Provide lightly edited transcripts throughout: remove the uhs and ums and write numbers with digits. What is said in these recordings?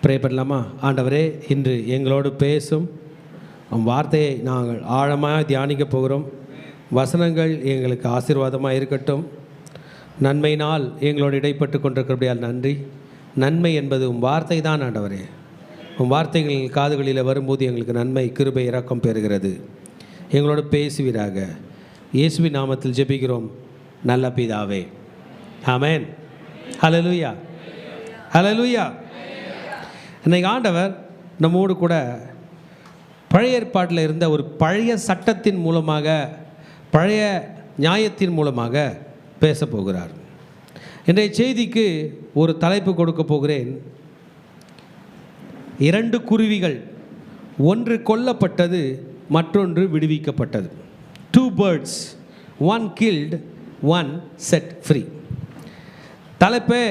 Pray பண்ணலாமா? ஆண்டவரே, இன்று எங்களோடு பேசும் வார்த்தையை நாங்கள் ஆழமாக தியானிக்க போகிறோம். வசனங்கள் எங்களுக்கு ஆசீர்வாதமாக இருக்கட்டும். நன்மையினால் எங்களோடு இடைப்பட்டு கொண்டிருக்கிறபடியால் நன்றி. நன்மை என்பது வார்த்தை தான் ஆண்டவரே. வார்த்தைகள் காதுகளில் வரும்போது எங்களுக்கு நன்மை, கிருபை, இரக்கம் பெறுகிறது. எங்களோடு பேசுவீராக. இயேசுவின் நாமத்தில் ஜெபிக்கிறோம் நல்ல பிதாவே, ஆமென். ஹல்லேலூயா, ஹல்லேலூயா. இன்னைக்கு ஆண்டவர் நம்மோடு கூட பழைய ஏற்பாட்டில் இருந்த ஒரு பழைய சட்டத்தின் மூலமாக, பழைய நியாயத்தின் மூலமாக பேச போகிறார். இன்றைய செய்திக்கு ஒரு தலைப்பு கொடுக்க போகிறேன். 2 குருவிகள், ஒன்று கொல்லப்பட்டது, மற்றொன்று விடுவிக்கப்பட்டது. 2 birds, 1 killed, 1 set free. தலைப்பே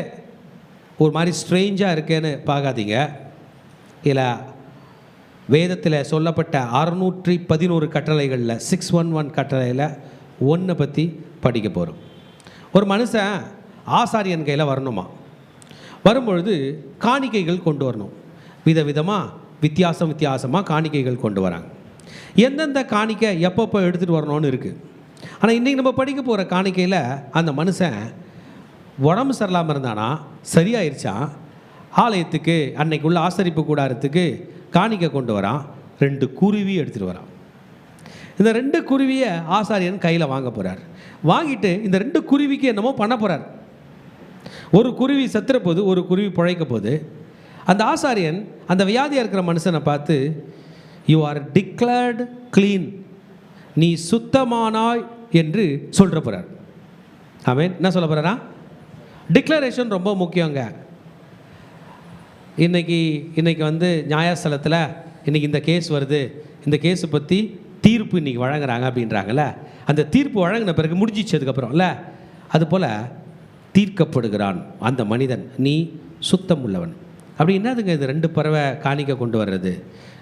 ஒரு மாதிரி ஸ்ட்ரேஞ்சாக இருக்கேன்னு பார்க்காதீங்க. இல்லை, வேதத்தில் சொல்லப்பட்ட 611 கட்டளைகளில் 611 கட்டளையில் ஒன்றை பற்றி படிக்க போகிறோம். ஒரு மனுஷன் ஆசாரியன் கையில் வரணுமா, வரும்பொழுது காணிக்கைகள் கொண்டு வரணும். விதவிதமாக வித்தியாசமாக காணிக்கைகள் கொண்டு வராங்க. எந்தெந்த காணிக்கை எப்பப்போ எடுத்துகிட்டு வரணும்னு இருக்குது. ஆனால் இன்றைக்கி நம்ம படிக்க போகிற காணிக்கையில் அந்த மனுஷன் உடம்பு சரியில்லாமல் இருந்தானா, சரியாயிருச்சான். ஆலயத்துக்கு அன்னைக்கு உள்ள ஆசரிப்பு கூடாரத்துக்கு காணிக்கை கொண்டு வரான். 2 குருவி எடுத்துகிட்டு வரான். இந்த 2 குருவியை ஆசாரியன் கையில் வாங்க போகிறார். வாங்கிட்டு இந்த 2 குருவிக்கு என்னமோ பண்ண போகிறார். ஒரு குருவி செத்துற போது, ஒரு குருவி பிழைக்க போது, அந்த ஆசாரியன் அந்த வியாதியாக இருக்கிற மனுஷனை பார்த்து, யூ ஆர் டிக்ளேர்டு க்ளீன், நீ சுத்தமானாய் என்று சொல்கிற போகிறார். ஆமென். என்ன சொல்ல போகிறாரா? டிக்ளரேஷன் ரொம்ப முக்கியங்க. இன்றைக்கி வந்து நியாயஸ்தலத்தில் இன்றைக்கி இந்த கேஸ் வருது, இந்த கேஸை பற்றி தீர்ப்பு இன்றைக்கி வழங்குறாங்க அப்படின்றாங்கல்ல. அந்த தீர்ப்பு வழங்கின பிறகு முடிஞ்சிச்சதுக்கப்புறம்ல, அதுபோல் தீர்க்கப்படுகிறான் அந்த மனிதன், நீ சுத்தம் உள்ளவன். அப்படி என்னதுங்க இது? 2 பறவை காணிக்கை கொண்டு வர்றது,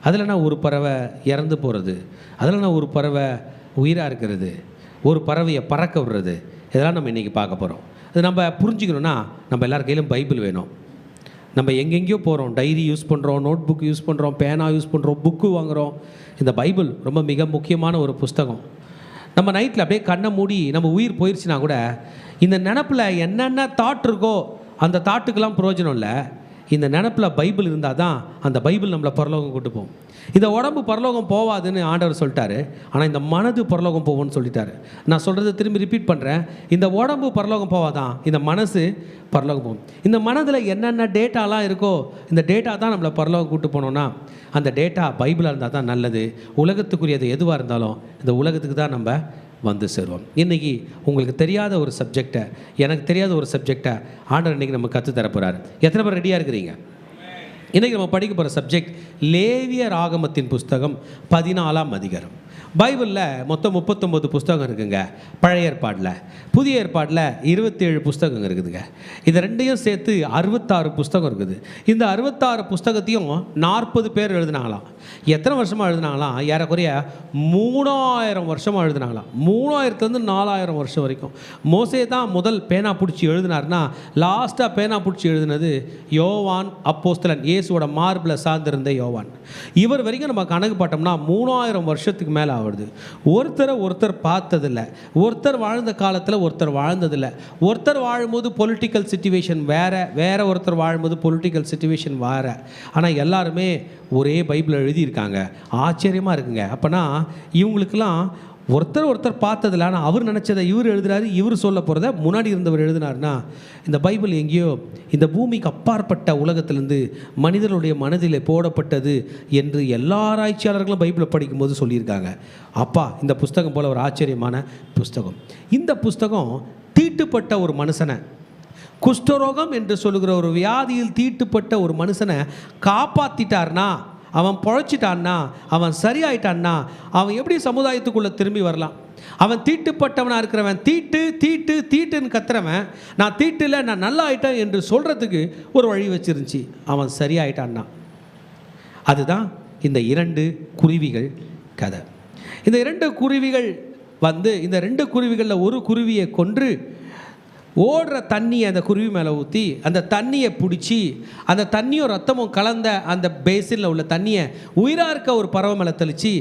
அதில்னா ஒரு பறவை இறந்து போகிறது, அதில்னா ஒரு பறவை உயிராக இருக்கிறது, ஒரு பறவையை பறக்க விடுறது, இதெல்லாம் நம்ம இன்றைக்கி பார்க்க போகிறோம். அது நம்ம புரிஞ்சுக்கணுன்னா நம்ம எல்லார் கையிலும் பைபிள் வேணும். நம்ம எங்கெங்கேயோ போகிறோம், டைரி யூஸ் பண்ணுறோம், நோட் புக் யூஸ் பண்ணுறோம், பேனா யூஸ் பண்ணுறோம், புக்கு வாங்குகிறோம். இந்த பைபிள் ரொம்ப மிக முக்கியமான ஒரு புஸ்தகம். நம்ம நைட்டில் அப்படியே கண்ணை மூடி நம்ம உயிர் போயிடுச்சுன்னா கூட இந்த நினப்பில் என்னென்ன தாட் இருக்கோ அந்த தாட்டுக்கெல்லாம் பிரயோஜனம் இல்லை. இந்த நினப்பில் பைபிள் இருந்தால் தான் அந்த பைபிள் நம்மளை பரலோகம் கூட்டு போகும். இந்த உடம்பு பரலோகம் போவாதுன்னு ஆண்டவர் சொல்லிட்டாரு, ஆனால் இந்த மனது பரலோகம் போகும்னு சொல்லிட்டாரு. நான் சொல்கிறத திரும்பி ரிப்பீட் பண்ணுறேன். இந்த உடம்பு பரலோகம் போவாதான், இந்த மனசு பரலோகம் போகும். இந்த மனதில் என்னென்ன டேட்டாலாம் இருக்கோ இந்த டேட்டா தான் நம்மளை பரலோகம் கூட்டு போனோன்னா, அந்த டேட்டா பைபிளாக இருந்தால் தான் நல்லது. உலகத்துக்குரியது எதுவாக இருந்தாலும் இந்த உலகத்துக்கு தான் நம்ம வந்து சேருவோம். இன்றைக்கி உங்களுக்கு தெரியாத ஒரு சப்ஜெக்டை, எனக்கு தெரியாத ஒரு சப்ஜெக்டை ஆண்டவர் இன்றைக்கி நம்ம கற்றுத்தர போகிறார். எத்தனை பேர் ரெடியாக இருக்கிறீங்க? இன்றைக்கி நம்ம படிக்க போகிற சப்ஜெக்ட் லேவியர் ஆகமத்தின் புஸ்தகம் 14ஆம் அதிகாரம். பைபிளில் மொத்தம் 39 புஸ்தகம் இருக்குங்க. பழைய ஏற்பாடில், புதிய ஏற்பாடில் 27 புஸ்தகம் இருக்குதுங்க. இது ரெண்டையும் சேர்த்து 66 புஸ்தகம் இருக்குது. இந்த 66 புஸ்தகத்தையும் 40 பேர் எழுதினாங்களாம். எத்தனை வருஷமாக எழுதினாங்களாம்? ஏறக்குறைய 3000 வருஷமாக எழுதினாங்களாம். 3000லேருந்து 4000 வருஷம் வரைக்கும். மோசே தான் முதல் பேனா பிடிச்சி எழுதினார்னா, லாஸ்ட்டாக பேனா பிடிச்சி எழுதினது யோவான் அப்போஸ்தலன், இயேசுவோட மார்பில் சார்ந்திருந்த யோவான். இவர் வரைக்கும் நம்ம கணக்கு பார்த்தோம்னா 3000 வருஷத்துக்கு மேலே ஆகுது. ஒருத்தர் பார்த்ததில்லை, ஒருத்தர் வாழ்ந்த காலத்தில் ஒருத்தர் வாழ்ந்ததில்லை. ஒருத்தர் வாழும்போது பொலிட்டிக்கல் சிச்சுவேஷன் வேற ஒருத்தர் வாழும்போது பொலிட்டிக்கல் சிச்சுவேஷன் வேறு. ஆனால் எல்லாருமே ஒரே பைபிள் எழுதியிருக்காங்க. ஆச்சரியமாக இருக்குங்க. அப்போனா இவங்களுக்கெல்லாம் ஒருத்தர் பார்த்ததில்ல, ஆனால் அவர் நினச்சதை இவர் எழுதுறாரு, இவர் சொல்ல போகிறத முன்னாடி இருந்தவர் எழுதினார்னா, இந்த பைபிள் எங்கேயோ இந்த பூமிக்கு அப்பாற்பட்ட உலகத்திலேருந்து மனிதனுடைய மனதில் போடப்பட்டது என்று எல்லா ஆராய்ச்சியாளர்களும் பைபிளை படிக்கும்போது சொல்லியிருக்காங்க. அப்பா, இந்த புஸ்தகம் போல் ஒரு ஆச்சரியமான புஸ்தகம். இந்த புஸ்தகம் தீட்டுப்பட்ட ஒரு மனுஷனை, குஷ்டரோகம் என்று சொல்லுகிற ஒரு வியாதியில் தீட்டுப்பட்ட ஒரு மனுஷனை காப்பாற்றிட்டார்னா, அவன் பொழைச்சிட்டான்னா, அவன் சரியாயிட்டான்னா, அவன் எப்படி சமுதாயத்துக்குள்ளே திரும்பி வரலாம்? அவன் தீட்டுப்பட்டவனாக இருக்கிறவன் தீட்டுன்னு கத்துறவன், நான் தீட்டில் நான் நல்லா ஆயிட்டேன் என்று சொல்கிறதுக்கு ஒரு வழி வச்சிருந்துச்சு. அவன் சரியாயிட்டான்னா. அதுதான் இந்த 2 குருவிகள் கதை. இந்த 2 குருவிகள் வந்து, இந்த 2 குருவிகளில் ஒரு குருவியை கொன்று ஓடுற தண்ணியை அந்த குருவி மேலே ஊற்றி அந்த தண்ணியை பிடிச்சி அந்த தண்ணியும் ரத்தமும் கலந்த அந்த பேசினில் உள்ள தண்ணியை உயிராக இருக்க ஒரு பறவை மேலே தெளித்து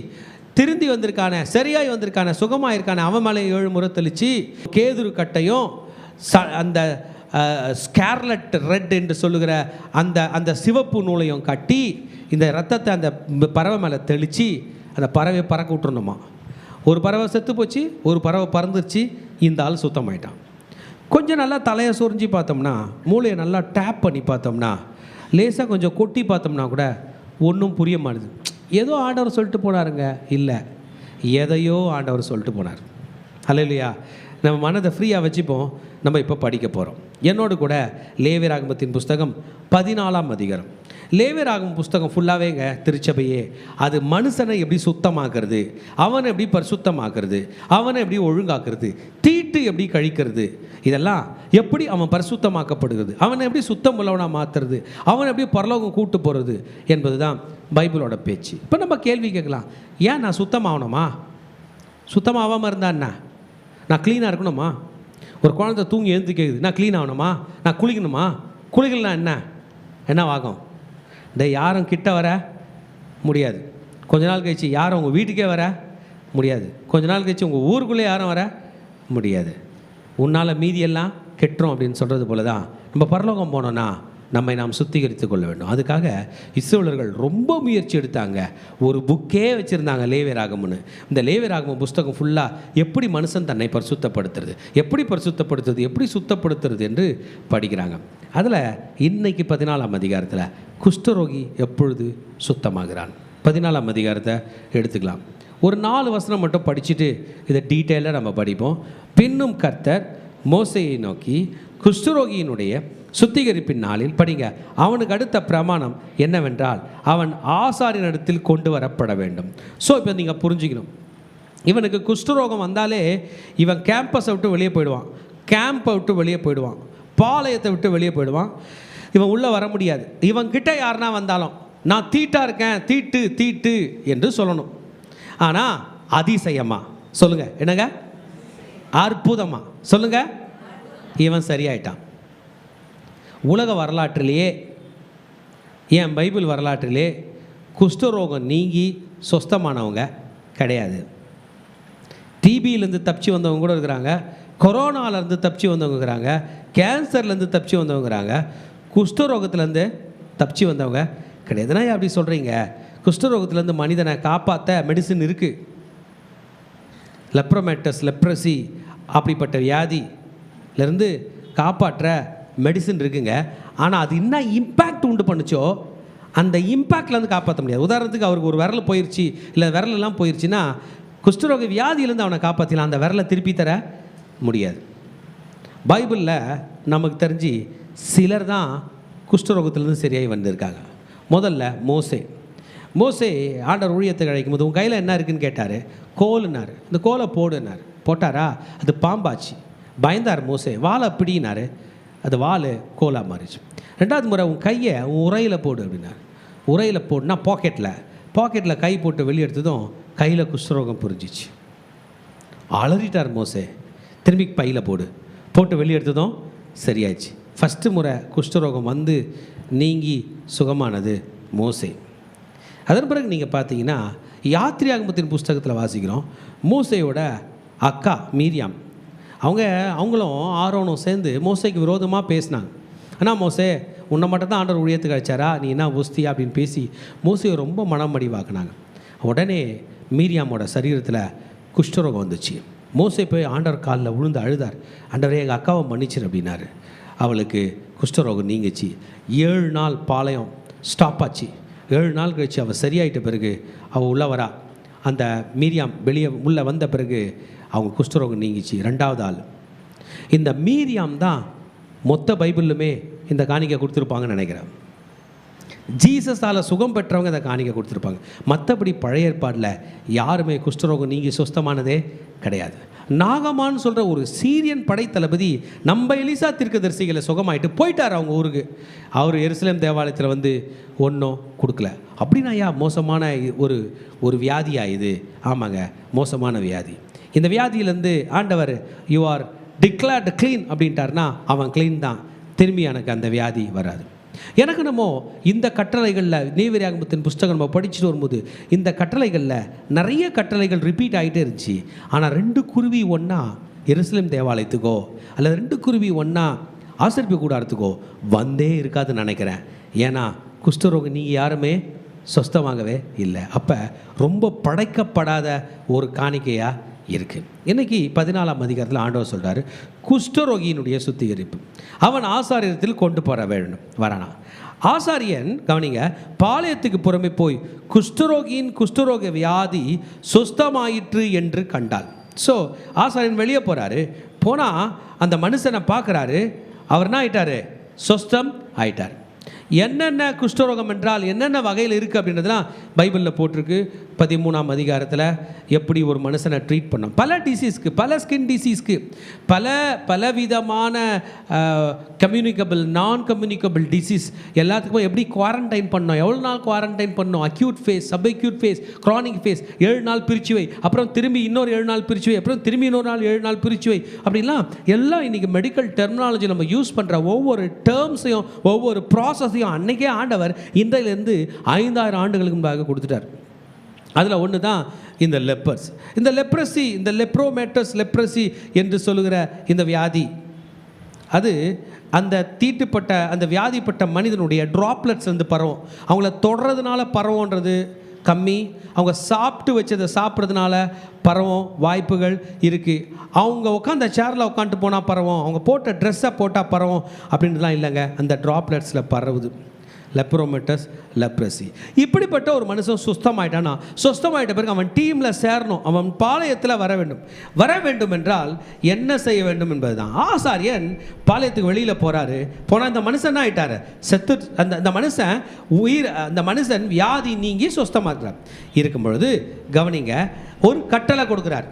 திருந்தி வந்திருக்கான, சரியாய் வந்திருக்கான, சுகமாக இருக்கான அவன் மேலே 7 முறை தெளித்து கேதுரு கட்டையும் அந்த ஸ்கார்லட் ரெட் என்று சொல்லுகிற அந்த அந்த சிவப்பு நூலையும் கட்டி இந்த ரத்தத்தை அந்த பறவை மேலே தெளித்து அந்த பறவையை பறக்க விட்டுருணுமா. ஒரு பறவை செத்து போச்சு, ஒரு பறவை பறந்துருச்சு. இந்த ஆள் சுத்தமாயிட்டான். கொஞ்சம் நல்லா தலையை சொரிஞ்சு பார்த்தோம்னா, மூளையை நல்லா டேப் பண்ணி பார்த்தோம்னா, லேசாக கொஞ்சம் கொட்டி பார்த்தோம்னா கூட ஒன்றும் புரிய மாட்டுது. ஏதோ ஆண்டவர் சொல்லிட்டு போனாருங்க. இல்லை, எதையோ ஆண்டவர் சொல்லிட்டு போனார். அல்லேலூயா. நம்ம மனதை ஃப்ரீயாக வச்சுப்போம். நம்ம இப்போ படிக்க போகிறோம். என்னோடு கூட லேவியராகமத்தின் புஸ்தகம் 14ஆம் அதிகாரம். லேவியராகமம் புஸ்தகம் ஃபுல்லாகவேங்க திருச்சபையே. அது மனுஷனை எப்படி சுத்தமாக்குறது, அவனை எப்படி பரிசுத்தமாக்குறது, அவனை எப்படி ஒழுங்காக்குறது, தீட்டு எப்படி கழிக்கிறது, இதெல்லாம் எப்படி அவன் பரிசுத்தமாக்கப்படுகிறது, அவனை எப்படி சுத்தம் உள்ளவனாக மாற்றுறது, அவனை எப்படி பரலோகம் கூட்டு போகிறது என்பது தான் பைபிளோட பேச்சு. இப்போ நம்ம கேள்வி கேட்கலாம், ஏன் நான் சுத்தமாகணுமா? சுத்தமாகாமல் இருந்தா என்ன? நான் க்ளீனாக இருக்கணுமா? ஒரு குழந்தை தூங்கி எழுந்து கேட்குது, நான் க்ளீன் ஆகணுமா? நான் குளிக்கணுமா? குளிக்கலாம் என்ன ஆகும்? யாரும் கிட்ட வர முடியாது. கொஞ்ச நாள் கழிச்சு யாரும் உங்கள் வீட்டுக்கே வர முடியாது. கொஞ்ச நாள் கழிச்சு உங்கள் ஊருக்குள்ளே யாரும் வர முடியாது. உன்னால் மீதியெல்லாம் கெட்டுரும் அப்படின்னு சொல்கிறது போல தான் நம்ம பரலோகம் போனோன்னா நம்மை நாம் சுத்திகரித்து கொள்ள வேண்டும். அதுக்காக இஸ்ரவேலர்கள் ரொம்ப முயற்சி எடுத்தாங்க. ஒரு புக்கே வச்சுருந்தாங்க லேவியராகமம்னு. இந்த லேவியராகமம் புஸ்தகம் ஃபுல்லாக எப்படி மனுஷன் தன்னை பரிசுத்தப்படுத்துறது, எப்படி சுத்தப்படுத்துறது என்று படிக்கிறாங்க. அதில் இன்னைக்கு 14ஆம் அதிகாரத்தில் குஷ்டரோகி எப்பொழுது சுத்தமாகிறான், 14ஆம் அதிகாரத்தை எடுத்துக்கலாம். ஒரு 4 வசனம் மட்டும் படிச்சுட்டு இதை டீட்டெயிலாக நம்ம படிப்போம். பின்னும் கர்த்தர் மோசேயை நோக்கி, குஷ்டரோகியினுடைய சுத்திகரிப்பின் நாளில் படிங்க, அவனுக்கு அடுத்த பிரமாணம் என்னவென்றால் அவன் ஆசாரியனிடத்தில் கொண்டு வரப்பட வேண்டும். ஸோ இப்போ நீங்கள் புரிஞ்சுக்கணும், இவனுக்கு குஷ்டரோகம் வந்தாலே இவன் கேம்பஸை விட்டு வெளியே போயிடுவான், கேம்பை விட்டு வெளியே போயிடுவான், பாளையத்தை விட்டு வெளியே போயிடுவான். இவன் உள்ளே வர முடியாது. இவன் கிட்ட யாருன்னா வந்தாலும் நான் தீட்டாக இருக்கேன், தீட்டு என்று சொல்லணும். ஆனால் அதிசயமா சொல்லுங்க, என்னங்க அற்புதமா சொல்லுங்க, இவன் சரியாயிட்டான். உலக வரலாற்றிலேயே, என் பைபிள் வரலாற்றிலே குஷ்டரோகம் நீங்கி சொஸ்தமானவங்க கிடையாது. டிபியிலேருந்து தப்பிச்சு வந்தவங்க கூட இருக்கிறாங்க, கொரோனாலேருந்து தப்பிச்சு வந்தவங்க இருக்கிறாங்க, கேன்சர்லேருந்து தப்பிச்சு வந்தவங்க இருக்கிறாங்க. குஷ்டரோகத்துலேருந்து தப்பிச்சு வந்தவங்க கிடையாதுனா அப்படி சொல்கிறீங்க? குஷ்டரோகத்துலேருந்து மனிதனை காப்பாற்ற மெடிசின் இருக்குது. லெப்ரசி அப்படிப்பட்ட வியாதியிலேருந்து காப்பாற்ற மெடிசின் இருக்குங்க. ஆனால் அது என்ன இம்பேக்ட் உண்டு பண்ணுச்சோ அந்த இம்பேக்ட்லேருந்து காப்பாற்ற முடியாது. உதாரணத்துக்கு அவருக்கு ஒரு விரல் போயிடுச்சு, இல்லை விரலெல்லாம் போயிடுச்சுன்னா குஷ்டரோக வியாதியிலேருந்து அவனை காப்பாற்றலாம், அந்த விரலை திருப்பி தர முடியாது. பைபிளில் நமக்கு தெரிஞ்சு சிலர் தான் குஷ்டரோகத்திலேருந்து சரியாகி வந்திருக்காங்க. முதல்ல மோசே ஆண்டவர் ஊழியத்தை அழைக்கும் போது உன் கையில் என்ன இருக்குதுன்னு கேட்டார். கோலுன்னார். இந்த கோலை போடுனார். போட்டாரா, அது பாம்பாச்சு. பயந்தார் மோசே. வாழை பிடினார், அது வால் கோலாக மாறிச்சு. 2வது முறை உன் கையை உன் உரையில் போடு அப்படின்னார். உரையில் போடுனா பாக்கெட்டில் கை போட்டு வெளியே எடுத்ததும் கையில் குஷ்டரோகம் புரிஞ்சிச்சு. அலறிட்டார் மோசே. திரும்பி பையில் போட்டு வெளியே எடுத்ததும் சரியாயிடுச்சு. ஃபஸ்ட்டு முறை குஷ்டரோகம் வந்து நீங்கி சுகமானது மோசே. அதன் பிறகு நீங்கள் பார்த்தீங்கன்னா யாத்திரையாகமத்தின் புஸ்தகத்தில் வாசிக்கிறோம், மோசேயோட அக்கா மீரியாம் அவங்களும் ஆரோனும் சேர்ந்து மோசேக்கு விரோதமாக பேசினாங்க. ஆனால் மோசே உன்னை மட்டும் தான் ஆண்டவர் ஊழியத்துக்கு அழைச்சாரா, நீ என்ன ஒஸ்தியா அப்படின்னு பேசி மோசையை ரொம்ப மனமடிவாக்குனாங்க. உடனே மீரியாமோட சரீரத்தில் குஷ்டரோகம் வந்துச்சு. மோசே போய் ஆண்டவர் காலில் விழுந்து அழுதார். ஆண்டவரே எங்கள் அக்காவை மன்னிச்சிரு அப்படின்னாரு. அவளுக்கு குஷ்டரோகம் நீங்கிச்சு. 7 நாள் பாளையம் ஸ்டாப் ஆச்சு. 7 நாள் கழிச்சு அவள் சரியாயிட்ட பிறகு அவள் உள்ளே வரா. அந்த மீரியாம் வெளியே உள்ளே வந்த பிறகு அவங்க குஷ்டரோகம் நீங்கிச்சு. 2வது ஆள் இந்த மீரியாம் தான். மொத்த பைபிளுமே இந்த காணிக்கை கொடுத்துருப்பாங்கன்னு நினைக்கிறேன். ஜீசஸால் சுகம் பெற்றவங்க இந்த காணிக்கை கொடுத்துருப்பாங்க. மற்றபடி பழைய ஏற்பாடில் யாருமே குஷ்டரோகம் நீங்கி சுஸ்தமானதே கிடையாது. நாகமான்னு சொல்கிற ஒரு சீரியன் படைத்தளபதி நம்ம எலிசா தீர்க்கதரிசிகளை சுகமாயிட்டு போயிட்டார் அவங்க ஊருக்கு. அவர் எருசலேம் தேவாலயத்தில் வந்து ஒன்றும் கொடுக்கல. அப்படின்னா மோசமான ஒரு வியாதியா இது? ஆமாங்க, மோசமான வியாதி. இந்த வியாதியிலேருந்து ஆண்டவர் யூ ஆர் டிக்ளேர்டு க்ளீன் அப்படின்ட்டார்னா அவன் க்ளீன் தான், திரும்பி எனக்கு அந்த வியாதி வராது. எனக்கு நம்ம இந்த கட்டளைகளில் லேவியராகமத்தின் புஸ்தகம் நம்ம படிச்சுட்டு வரும்போது இந்த கட்டளைகளில் நிறைய கட்டளைகள் ரிப்பீட் ஆகிட்டே இருந்துச்சு. ஆனால் 2 குருவி ஒன்றா எருசலேம் தேவாலயத்துக்கோ அல்லது 2 குருவி ஒன்றா ஆசரிப்பு கூடாரத்துக்கோ வந்தே இருக்காதுன்னு நினைக்கிறேன். ஏன்னா குஷ்டரோகம் நீங்கள் யாருமே சொஸ்தமாகவே இல்லை. அப்போ ரொம்ப படைக்கப்படாத ஒரு காணிக்கையாக இருக்குது. இன்றைக்கி 14ஆம் அதிகாரத்தில் ஆண்டவர் சொல்கிறாரு, குஷ்டரோகியினுடைய சுத்திகரிப்பு அவன் ஆசாரியத்தில் கொண்டு போற வேண்டும் வரானா. ஆசாரியன் கவனிங்க, பாளையத்துக்கு புறமே போய் குஷ்டரோகியின் குஷ்டரோக வியாதி சுஸ்தமாயிற்று என்று கண்டாள். ஸோ ஆசாரியன் வெளியே போகிறாரு, போனால் அந்த மனுஷனை பார்க்குறாரு, அவர் என்ன ஆயிட்டார்? சொஸ்தம் ஆயிட்டார். என்னென்ன குஷ்டரோகம் என்றால் என்னென்ன வகையில் இருக்குது அப்படின்றதுலாம் பைபிளில் போட்டிருக்கு. 13ஆம் அதிகாரத்தில் எப்படி ஒரு மனுஷனை ட்ரீட் பண்ணோம், பல டிசீஸ்க்கு, பல ஸ்கின் டிசீஸ்க்கு, பலவிதமான கம்யூனிகபிள் நான் கம்யூனிகபிள் டிசீஸ் எல்லாத்துக்கும் எப்படி குவாரண்டைன் பண்ணோம், எவ்வளோ நாள் குவாரண்டைன் பண்ணோம், acute phase, sub acute phase, chronic phase, 7 நாள் பிரிச்சு வை, அப்புறம் திரும்பி இன்னொரு 7 நாள் பிரிச்சு வை, அப்புறம் திரும்பி இன்னொரு நாள் 7 நாள் பிரிச்சு வை, அப்படின்லாம் எல்லாம் இன்றைக்கி மெடிக்கல் டெர்மினாலஜி நம்ம யூஸ் பண்ணுற ஒவ்வொரு டேர்ம்ஸையும் ஒவ்வொரு ப்ராசஸையும் அன்றைக்கே ஆண்டவர் இன்றையிலேருந்து 5000 ஆண்டுகளுக்கு முன்பாக கொடுத்துட்டார். அதில் ஒன்று தான் இந்த லெப்பர்ஸ், இந்த லெப்ரசி, இந்த லெப்ரோமேட்டஸ் லெப்ரசி என்று சொல்லுகிற இந்த வியாதி. அது அந்த தீட்டுப்பட்ட அந்த வியாதிப்பட்ட மனிதனுடைய ட்ராப்லெட்ஸ் வந்து பரவும். அவங்கள தொடறதுனால பரவுன்றது கம்மி, அவங்க சாப்பிட்டு வச்சதை சாப்பிட்றதுனால பரவும் வாய்ப்புகள் இருக்குது. அவங்க உட்காந்த சேரில் உட்காந்துட்டு போனால் பரவும், அவங்க போட்ட ட்ரெஸ்ஸை போட்டால் பரவும் அப்படின்றதுலாம் இல்லைங்க, அந்த ட்ராப்லெட்ஸில் பரவுது. லெப்ரோமெட்டஸ் லெப்ரசி. இப்படிப்பட்ட ஒரு மனுஷன் சுஸ்தமாயிட்டானா, சுஸ்தமாயிட்ட பிறகு அவன் டீமில் சேரணும், அவன் பாளையத்தில் வர வேண்டும் என்றால் என்ன செய்ய வேண்டும் என்பது தான். ஆசாரியன் பாளையத்துக்கு வெளியில் போகிறாரு, போனால் அந்த மனுஷன் ஆகிட்டார் செத்து. அந்த மனுஷன் அந்த மனுஷன் வியாதி நீங்கி சுஸ்தமாக்குறார். இருக்கும் பொழுது கவனிங்க, ஒரு கட்டளை கொடுக்குறார்,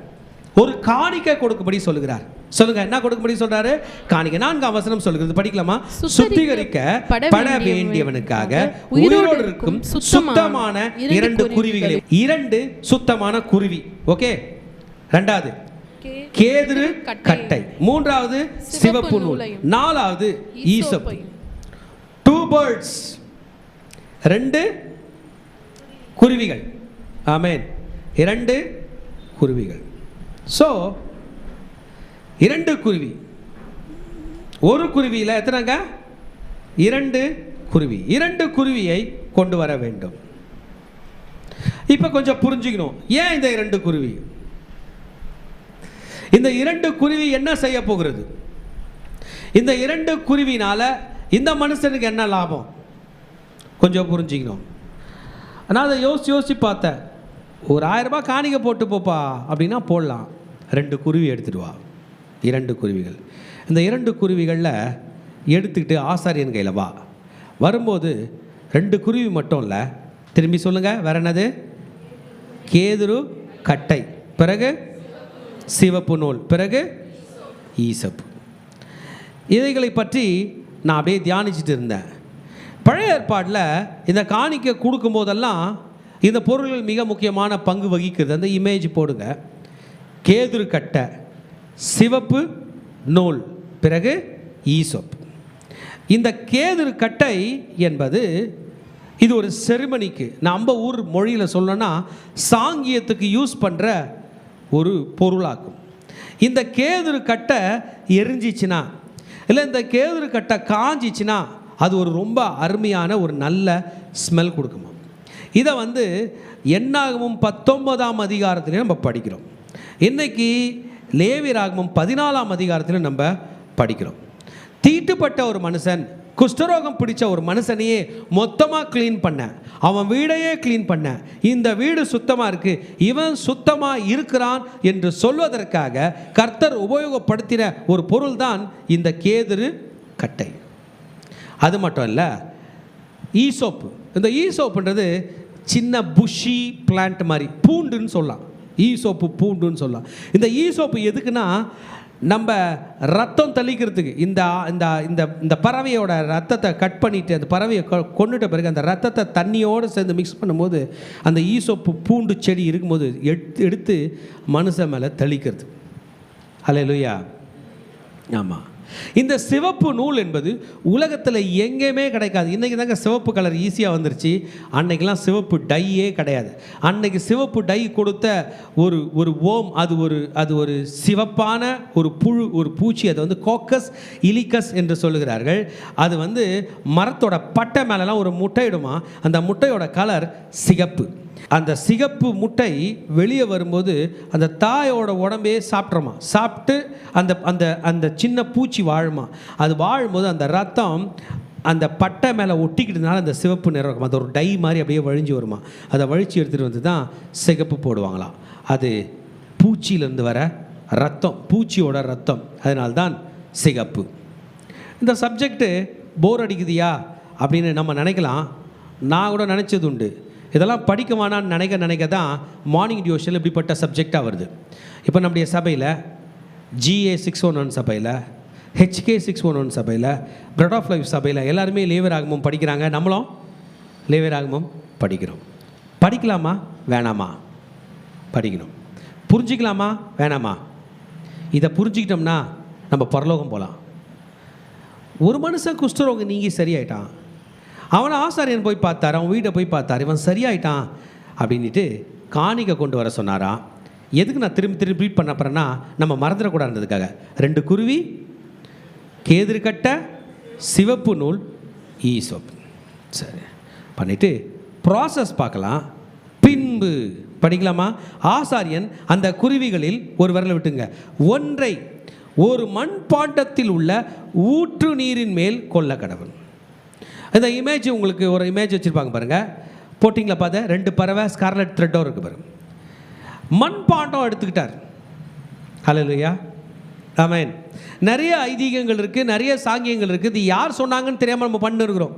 ஒரு காணிக்கை கொடுக்கும்படி சொல்லுகிறார். சொல்லுங்க, என்ன கொடுக்கும்படி சொல்றாரு? காணிக்கை. 4ஆம் வசனம் சொல்லுகிறது, படிக்கலாமா? சுத்திகரிக்கப்பட வேண்டியவனுக்காக உயிரோடு இருக்கும் சுத்தமான 2 குருவிகளை. 2 சுத்தமான குருவி. ஓகே. 2வது கேதுரு கட்டை, 3வது சிவப்பு நூல், 4வது ஈசோப்பு. 2 பேர்ட்ஸ், 2 குருவிகள். ஆமென். 2 குருவிகள். ஸோ 2 குருவி, ஒரு குருவியில் எத்தனைங்க? 2 குருவி. 2 குருவியை கொண்டு வர வேண்டும். இப்போ கொஞ்சம் புரிஞ்சுக்கணும், ஏன் இந்த 2 குருவி? இந்த 2 குருவி என்ன செய்ய போகிறது? இந்த 2 குருவினால இந்த மனுஷனுக்கு என்ன லாபம்? கொஞ்சம் புரிஞ்சுக்கணும். நான் அதை யோசிச்சு பார்த்தேன். ஒரு 1000 ரூபாய் காணிக்கை போட்டு போப்பா அப்படின்னா போடலாம். 2 குருவி எடுத்துடுவா. 2 குருவிகள். இந்த 2 குருவிகளில் எடுத்துக்கிட்டு ஆசாரியன் கையில் வா. வரும்போது 2 குருவி மட்டும் இல்லை, திரும்பி சொல்லுங்கள், வேற என்னது? கேதுரு கட்டை, பிறகு சிவப்பு நூல், பிறகு ஈசப்பு. இதைகளை பற்றி நான் அப்படியே தியானிச்சுட்டு இருந்தேன். பழைய ஏற்பாட்டில் இந்த காணிக்கை கொடுக்கும்போதெல்லாம் இந்த பொருள்கள் மிக முக்கியமான பங்கு வகிக்கிறது. அந்த இமேஜ் போடுங்க. கேதுரு கட்டை, சிவப்பு நூல், பிறகு ஈசோப். இந்த கேதுரு கட்டை என்பது இது ஒரு செரிமனிக்கு, நம்ம ஊர் மொழியில் சொல்லணும்னா சாங்கியத்துக்கு யூஸ் பண்ணுற ஒரு பொருளாகும். இந்த கேதுரு கட்டை எரிஞ்சிச்சுன்னா, இல்லை இந்த கேதுரு கட்டை காஞ்சிச்சுன்னா அது ஒரு ரொம்ப அருமையான ஒரு நல்ல ஸ்மெல் கொடுக்குமா. இதை வந்து என்னாகமும் 19ஆம் அதிகாரத்திலே நம்ம படிக்கிறோம். இன்றைக்கி லேவியராகமம் 14ஆம் அதிகாரத்தில் நம்ம படிக்கிறோம். தீட்டுப்பட்ட ஒரு மனுஷன், குஷ்டரோகம் பிடிச்ச ஒரு மனுஷனையே மொத்தமாக க்ளீன் பண்ண, அவன் வீடையே க்ளீன் பண்ண, இந்த வீடு சுத்தமாக இருக்குது, இவன் சுத்தமாக இருக்கிறான் என்று சொல்வதற்காக கர்த்தர் உபயோகப்படுத்தின ஒரு பொருள் தான் இந்த கேதுரு கட்டை. அது மட்டும் இல்லை, ஈசோப்பு. இந்த ஈசோப்புன்றது சின்ன புஷி பிளான்ட் மாதிரி, பூண்டுன்னு சொல்லலாம். ஈசோப்பு பூண்டுன்னு சொல்லலாம். இந்த ஈசோப்பு எதுக்குன்னா, நம்ம ரத்தம் தெளிக்கிறதுக்கு, இந்த இந்த இந்த இந்த பறவையோட ரத்தத்தை கட் பண்ணிவிட்டு அந்த பறவையை கொண்டுட்ட பிறகு அந்த ரத்தத்தை தண்ணியோடு சேர்ந்து மிக்ஸ் பண்ணும்போது அந்த ஈசோப்பு பூண்டு செடி இருக்கும்போது எடுத்து மனுஷன் மேலே தெளிக்கிறது. ஹல்லேலூயா. ஆமாம். இந்த சிவப்பு நூல் என்பது உலகத்தில் எங்கேயுமே கிடைக்காது. இன்றைக்கி தாங்க சிவப்பு கலர் ஈஸியாக வந்துருச்சு. அன்னைக்கெல்லாம் சிவப்பு டையே கிடையாது. அன்னைக்கு சிவப்பு டை கொடுத்த ஒரு ஓம், அது ஒரு சிவப்பான ஒரு புழு, ஒரு பூச்சி. அது வந்து கோக்கஸ் இலிகஸ் என்று சொல்லுகிறார்கள். அது மரத்தோட பட்டை மேலெலாம் ஒரு முட்டையிடுமா. அந்த முட்டையோட கலர் சிகப்பு. அந்த சிகப்பு முட்டை வெளியே வரும்போது அந்த தாயோட உடம்பே சாப்பிட்றோமா. சாப்பிட்டு அந்த அந்த அந்த சின்ன பூச்சி வாழுமா. அது வாழும்போது அந்த ரத்தம் அந்த பட்டை மேலே ஒட்டிக்கிட்டதுனால அந்த சிவப்பு நிறம் இருக்கும். அது ஒரு டை மாதிரி அப்படியே வழிஞ்சு வருமா. அதை வழித்து எடுத்துகிட்டு வந்து தான் சிகப்பு போடுவாங்களாம். அது பூச்சியிலேருந்து வர ரத்தம், பூச்சியோட ரத்தம். அதனால்தான் சிகப்பு. இந்த சப்ஜெக்டு போர் அடிக்குதியா அப்படின்னு நம்ம நினைக்கலாம். நான் கூட நினச்சது உண்டு. இதெல்லாம் படிக்குமானான்னு நினைக்க தான் மார்னிங் டியூஷனில் இப்படிப்பட்ட சப்ஜெக்டாக வருது. இப்போ நம்முடைய சபையில் GA 611 சபையில், HK 611 சபையில், பிரெட் ஆஃப் லைஃப் சபையில் எல்லாருமே லேவியராகமம் படிக்கிறாங்க. நம்மளும் லேவியராகமம் படிக்கிறோம். படிக்கலாமா வேணாமா? படிக்கணும். புரிஞ்சிக்கலாமா வேணாமா? இதை புரிஞ்சிக்கிட்டோம்னா நம்ம பரலோகம் போகலாம். ஒரு மனுஷன் குஷ்டரோகம் நீங்கி சரியாயிட்டான். அவனை ஆசாரியன் போய் பார்த்தார், அவன் வீட்டை போய் பார்த்தார், இவன் சரியாயிட்டான் அப்படின்ட்டு காணிக்கை கொண்டு வர சொன்னாராம். எதுக்கு நான் திரும்பி ரிப்பீட் பண்ண போகிறேன்னா, நம்ம மறந்துடக்கூடாதுக்காக. 2 குருவி, கேதுருக்கட்டை, சிவப்பு நூல், ஈசோப்பு. சரி பண்ணிவிட்டு ப்ராசஸ் பார்க்கலாம். பின்பு படிக்கலாமா? ஆசாரியன் அந்த குருவிகளில் ஒரு விரலை விட்டுங்க, ஒன்றை ஒரு மண்பாண்டத்தில் உள்ள ஊற்று நீரின் மேல் கொல்ல கடவன். இந்த இமேஜ் உங்களுக்கு ஒரு இமேஜ் வச்சுருப்பாங்க பாருங்கள். போட்டிங்கில் பார்த்த 2 பறவை ஸ்கார்லெட் த்ரெட்டோடு இருக்குது பாருங்கள். மண்பாண்டம் எடுத்துக்கிட்டார். ஹல்லேலூயா, ஆமென். நிறைய ஐதீகங்கள் இருக்குது, நிறைய சாங்கியங்கள் இருக்குது. இது யார் சொன்னாங்கன்னு தெரியாமல் நம்ம பண்ணிருக்கிறோம்.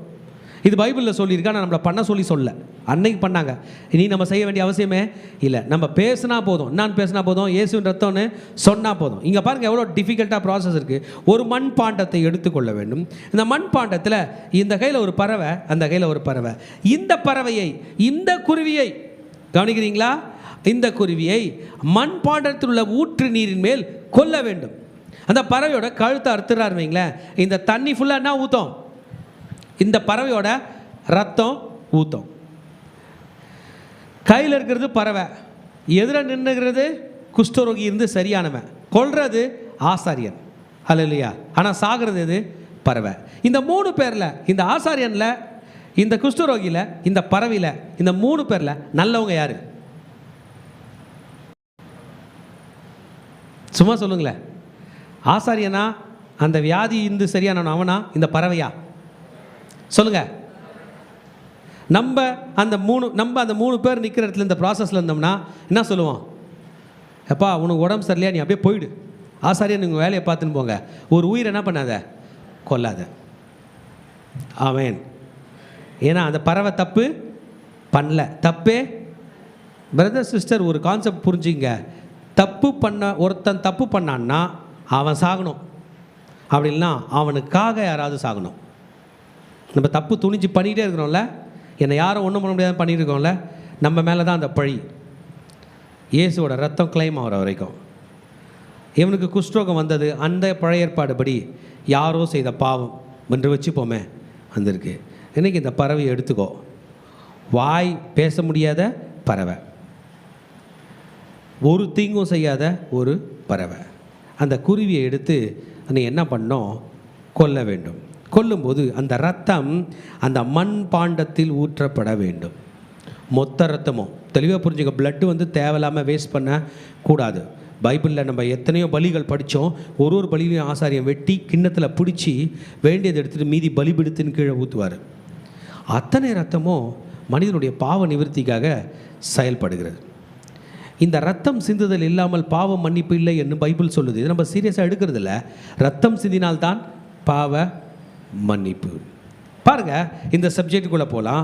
இது பைபிளில் சொல்லியிருக்கா, நான் நம்மளை பண்ண சொல்ல. அன்னைக்கு பண்ணாங்க, இனி நம்ம செய்ய வேண்டிய அவசியமே இல்லை. நம்ம பேசினா போதும், நான் பேசினா போதும், இயேசுவின் ரத்தம்னு சொன்னால் போதும். இங்கே பாருங்கள் எவ்வளோ டிஃபிகல்ட்டாக ப்ராசஸ் இருக்குது. ஒரு மண் பாண்டத்தை எடுத்துக்கொள்ள வேண்டும். இந்த மண் பாண்டத்தில் இந்த கையில் ஒரு பறவை, அந்த கையில் ஒரு பறவை. இந்த பறவையை, இந்த குருவியை கவனிக்கிறீங்களா? இந்த குருவியை மண் பாண்டத்தில் உள்ள ஊற்று நீரின் மேல் கொல்ல வேண்டும். அந்த பறவையோட கழுத்தை அறுத்துறாரு வைங்களேன், இந்த தண்ணி ஃபுல்லாக என்ன ஊற்றும்? இந்த பறவையோட ரத்தம் ஊற்றும். கையில் இருக்கிறது பறவை, எதிர நின்றுகிறது குஷ்டரோகி இருந்து சரியானவன், கொல்றது ஆசாரியன். ஹல்லேலூயா. ஆனால் சாகிறது எது? பறவை. இந்த 3 பேரில், இந்த ஆசாரியனில், இந்த குஷ்டரோகியில், இந்த பறவையில், இந்த 3 பேரில் நல்லவங்க யார்? சும்மா சொல்லுங்களேன். ஆசாரியனா அந்த வியாதி இருந்து சரியான அவனா, இந்த பறவையா? சொல்லுங்க. நம்ம அந்த 3 பேர் நிற்கிற இடத்துல இந்த ப்ராசஸில் இருந்தோம்னா என்ன சொல்லுவோம்? எப்பா உனக்கு உடம்பு சரியில்லையா, நீ அப்படியே போயிடு, ஆசாரியன் நீங்கள் வேலையை பார்த்துன்னு போங்க, ஒரு உயிரை என்ன பண்ணாத, கொல்லாத. ஆமென். ஏன்னா அந்த பறவை தப்பு பண்ணல. தப்பே பிரதர் சிஸ்டர் ஒரு கான்செப்ட் புரிஞ்சுங்க. ஒருத்தன் தப்பு பண்ணான்னா அவன் சாகணும். அப்படி இல்லைன்னா அவனுக்காக யாராவது சாகணும். நம்ம தப்பு துணிஞ்சு பண்ணிகிட்டே இருக்கிறோம்ல, என்னை யாரும் ஒன்றும் பண்ண முடியாது பண்ணிட்டு இருக்கோம்ல, நம்ம மேலே தான் அந்த பழி. இயேசுவோட ரத்தம் கிளைம் ஆகிற வரைக்கும். இவனுக்கு குஷ்டரோகம் வந்தது அந்த பழைய ஏற்பாடுபடி யாரோ செய்த பாவம் என்று வச்சுப்போமே வந்திருக்கு. இன்றைக்கி இந்த பறவையை எடுத்துக்கோ. வாய் பேச முடியாத பறவை, ஒரு தீங்கும் செய்யாத ஒரு பறவை. அந்த குருவியை எடுத்து நீ என்ன பண்ணோம்? கொல்ல வேண்டும். கொல்லும்போது அந்த ரத்தம் அந்த மண் பாண்டத்தில் ஊற்றப்பட வேண்டும். மொத்த ரத்தமும் தெளிவாக புரிஞ்சுக்க. பிளட்டு தேவையில்லாமல் வேஸ்ட் பண்ணக்கூடாது. பைபிளில் நம்ம எத்தனையோ பலிகள் படித்தோம். ஒரு பலியிலையும் ஆசாரியம் வெட்டி கிண்ணத்தில் பிடிச்சி வேண்டியதை எடுத்துகிட்டு மீதி பலிபிடுத்துன்னு கீழே ஊற்றுவார். அத்தனை ரத்தமும் மனிதனுடைய பாவ நிவர்த்திக்காக செயல்படுகிறது. இந்த ரத்தம் சிந்துதல் இல்லாமல் பாவ மன்னிப்பு இல்லை என்று பைபிள் சொல்லுது. இது நம்ம சீரியஸாக எடுக்கிறதில்ல. ரத்தம் சிந்தினால்தான் பாவ மன்னிப்பு. பாருங்கள், இந்த சப்ஜெக்டுக்குள்ளே போகலாம்.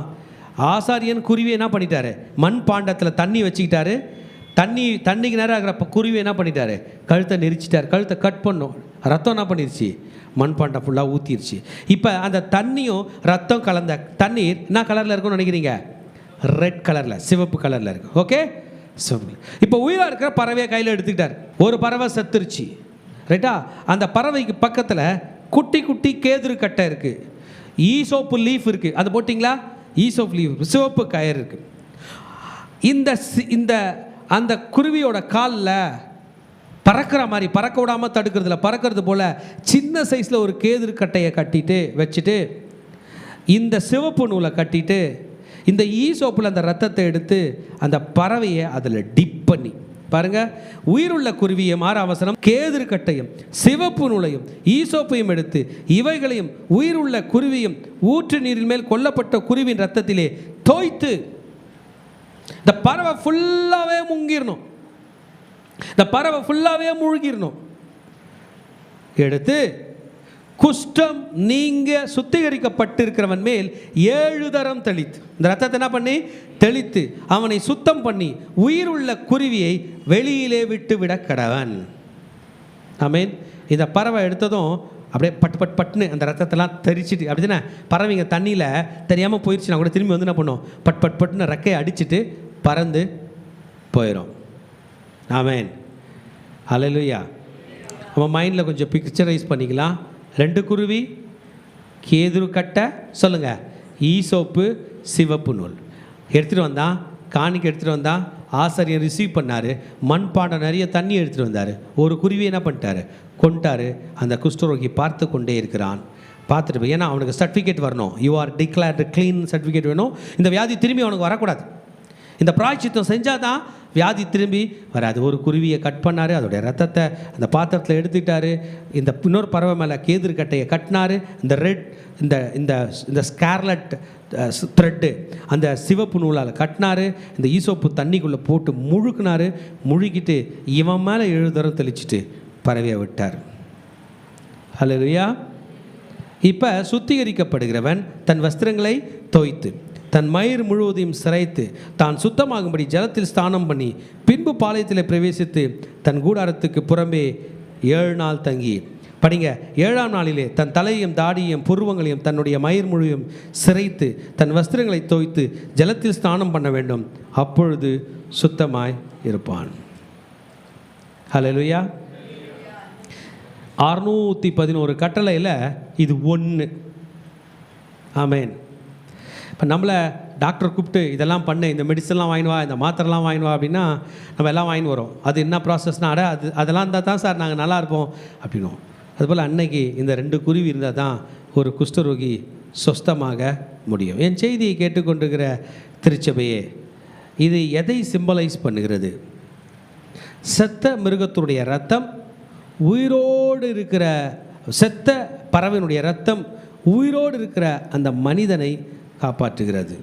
ஆசாரியன் குருவி என்ன பண்ணிட்டாரு? மண் பாண்டத்தில் தண்ணி வச்சுக்கிட்டாரு. தண்ணிக்கு நேரம் ஆகிற குருவி என்ன பண்ணிட்டாரு? கழுத்தை நெரிச்சிட்டார். கழுத்தை கட் பண்ணும். ரத்தம் என்ன பண்ணிருச்சு? மண்பாண்டம் ஃபுல்லாக ஊற்றிருச்சு. இப்போ அந்த தண்ணியும் ரத்தம் கலந்த தண்ணீர் என்ன கலரில் இருக்கும்னு நினைக்கிறீங்க? ரெட் கலரில், சிவப்பு கலரில் இருக்கும். ஓகே, சிவப்பு. இப்போ உயிராக இருக்கிற பறவையை கையில் எடுத்துக்கிட்டார். ஒரு பறவை செத்துருச்சு, ரைட்டா? அந்த பறவைக்கு பக்கத்தில் குட்டி குட்டி கேதுரு கட்டை இருக்குது, ஈசோப்பு லீஃப் இருக்குது. அது போட்டிங்களா? ஈசோப்பு லீஃப், சிவப்பு கயிறு இருக்குது. இந்த அந்த குருவியோட காலில் பறக்கிற மாதிரி, பறக்க விடாமல் தடுக்கிறதுல பறக்கிறது போல் சின்ன சைஸில் ஒரு கேதுரு கட்டையை கட்டிட்டு வச்சுட்டு, இந்த சிவப்பு நூலை கட்டிட்டு, இந்த ஈசோப்பில் அந்த ரத்தத்தை எடுத்து அந்த பறவையை அதில் டிப் பண்ணி பாருங்கள். உயிருள்ள குருவியை மாற அவசரம் கேதுரு கட்டையும் சிவப்பு நூலையும் ஈசோப்பையும் எடுத்து இவைகளையும் உயிருள்ள குருவியும் ஊற்று நீரின் மேல் கொல்லப்பட்ட குருவின் ரத்தத்திலே தோய்த்து, இந்த பறவை ஃபுல்லாகவே முங்கிடணும், இந்த பறவை ஃபுல்லாகவே முழுகிடணும். எடுத்து குஷ்டம் நீங்க சுத்திகரிக்கப்பட்டிருக்கிறவன் மேல் 7 தரம் தெளித்து, இந்த ரத்தத்தை என்ன பண்ணி தெளித்து அவனை சுத்தம் பண்ணி உயிருள்ள குருவியை வெளியிலே விட்டு விட கடவன். ஆமேன். இந்த பறவை எடுத்ததும் அப்படியே பட்டு பட்டு பட்டுன்னு அந்த ரத்தத்தெல்லாம் தெரிச்சிட்டு, அப்படி தானே பறவைங்க தண்ணியில் தெரியாமல் போயிடுச்சுன்னா கூட திரும்பி வந்து என்ன பண்ணும், பட் பட் பட்டுன்னு ரெக்கையை அடிச்சுட்டு பறந்து போயிடும். ஆமேன். ஹல்லேலூயா. நம்ம மைண்டில் கொஞ்சம் பிக்சரைஸ் பண்ணிக்கலாம். 2 குருவி, கேதுரு கட்டை, சொல்லுங்கள், ஈசோப்பு, சிவப்பு நூல் எடுத்துகிட்டு வந்தான். காணிக்கு எடுத்துகிட்டு வந்தான். ஆசாரியர் ரிசீவ் பண்ணார். மண்பாண்டம் நிறைய தண்ணி எடுத்துகிட்டு வந்தார். ஒரு குருவி என்ன பண்ணிட்டாரு, கொண்டாரு. அந்த குஷ்டரோகி பார்த்து கொண்டே இருக்கிறான். பார்த்துட்டு போய், ஏன்னா அவனுக்கு சர்டிஃபிகேட் வரணும், you are declared clean certificate வேணும். இந்த வியாதி திரும்பி அவனுக்கு வரக்கூடாது. இந்த பிராயச்சித்தம் செஞ்சால் தான் வியாதி திரும்பி வராது. ஒரு குருவியை கட் பண்ணார், அதோடைய ரத்தத்தை அந்த பாத்திரத்தில் எடுத்துக்கிட்டாரு. இந்த இன்னொரு பறவை மேலே கேதுரு கட்டையை கட்டினார். இந்த ரெட் இந்த இந்த இந்த ஸ்கார்லட் த்ரெட்டு அந்த சிவப்பு நூலால் கட்டினார். இந்த ஈசோப்பு தண்ணிக்குள்ளே போட்டு முழுக்கினார். முழுகிட்டு இவன் மேலே 7 தரம் தெளிச்சுட்டு பறவையை விட்டார். ஹல்லேலூயா. இப்போ சுத்திகரிக்கப்படுகிறவன் தன் வஸ்திரங்களை தோய்த்து தன் மயிர் முழுவதையும் சிரைத்து தான் சுத்தமாகும்படி ஜலத்தில் ஸ்நானம் பண்ணி பின்பு பாளையத்தில் பிரவேசித்து தன் கூடாரத்துக்கு புறம்பே 7 நாள் தங்கி, படிங்க, 7ஆம் நாளிலே தன் தலையையும் தாடியையும் புருவங்களையும் தன்னுடைய மயிர் முழுவையும் சிரைத்து தன் வஸ்திரங்களை தோய்த்து ஜலத்தில் ஸ்நானம் பண்ண வேண்டும், அப்பொழுது சுத்தமாய் இருப்பான். ஹல்லேலூயா. 611 கட்டளையில் இது 1. ஆமேன். இப்போ நம்மளை டாக்டர் கூப்பிட்டு இதெல்லாம் பண்ணு, இந்த மெடிசன்லாம் வாங்கினுவா, இந்த மாத்திரைலாம் வாங்கினுவா அப்படின்னா நம்ம எல்லாம் வாங்கின்னு வரோம். அது என்ன ப்ராசஸ்னால், அதெல்லாம் இருந்தால் தான் சார் நாங்கள் நல்லா இருப்போம் அப்படின்னும். அதுபோல் அன்னைக்கு இந்த 2 குருவி இருந்தால் தான் ஒரு குஷ்டரோகி சொஸ்தமாக முடியும். என் செய்தியை கேட்டுக்கொண்டிருக்கிற திருச்சபையே, இது எதை சிம்பலைஸ் பண்ணுகிறது? செத்த மிருகத்துடைய ரத்தம் உயிரோடு இருக்கிற, செத்த பறவையினுடைய ரத்தம் உயிரோடு இருக்கிற அந்த மனிதனை காப்பாற்றுகிறது.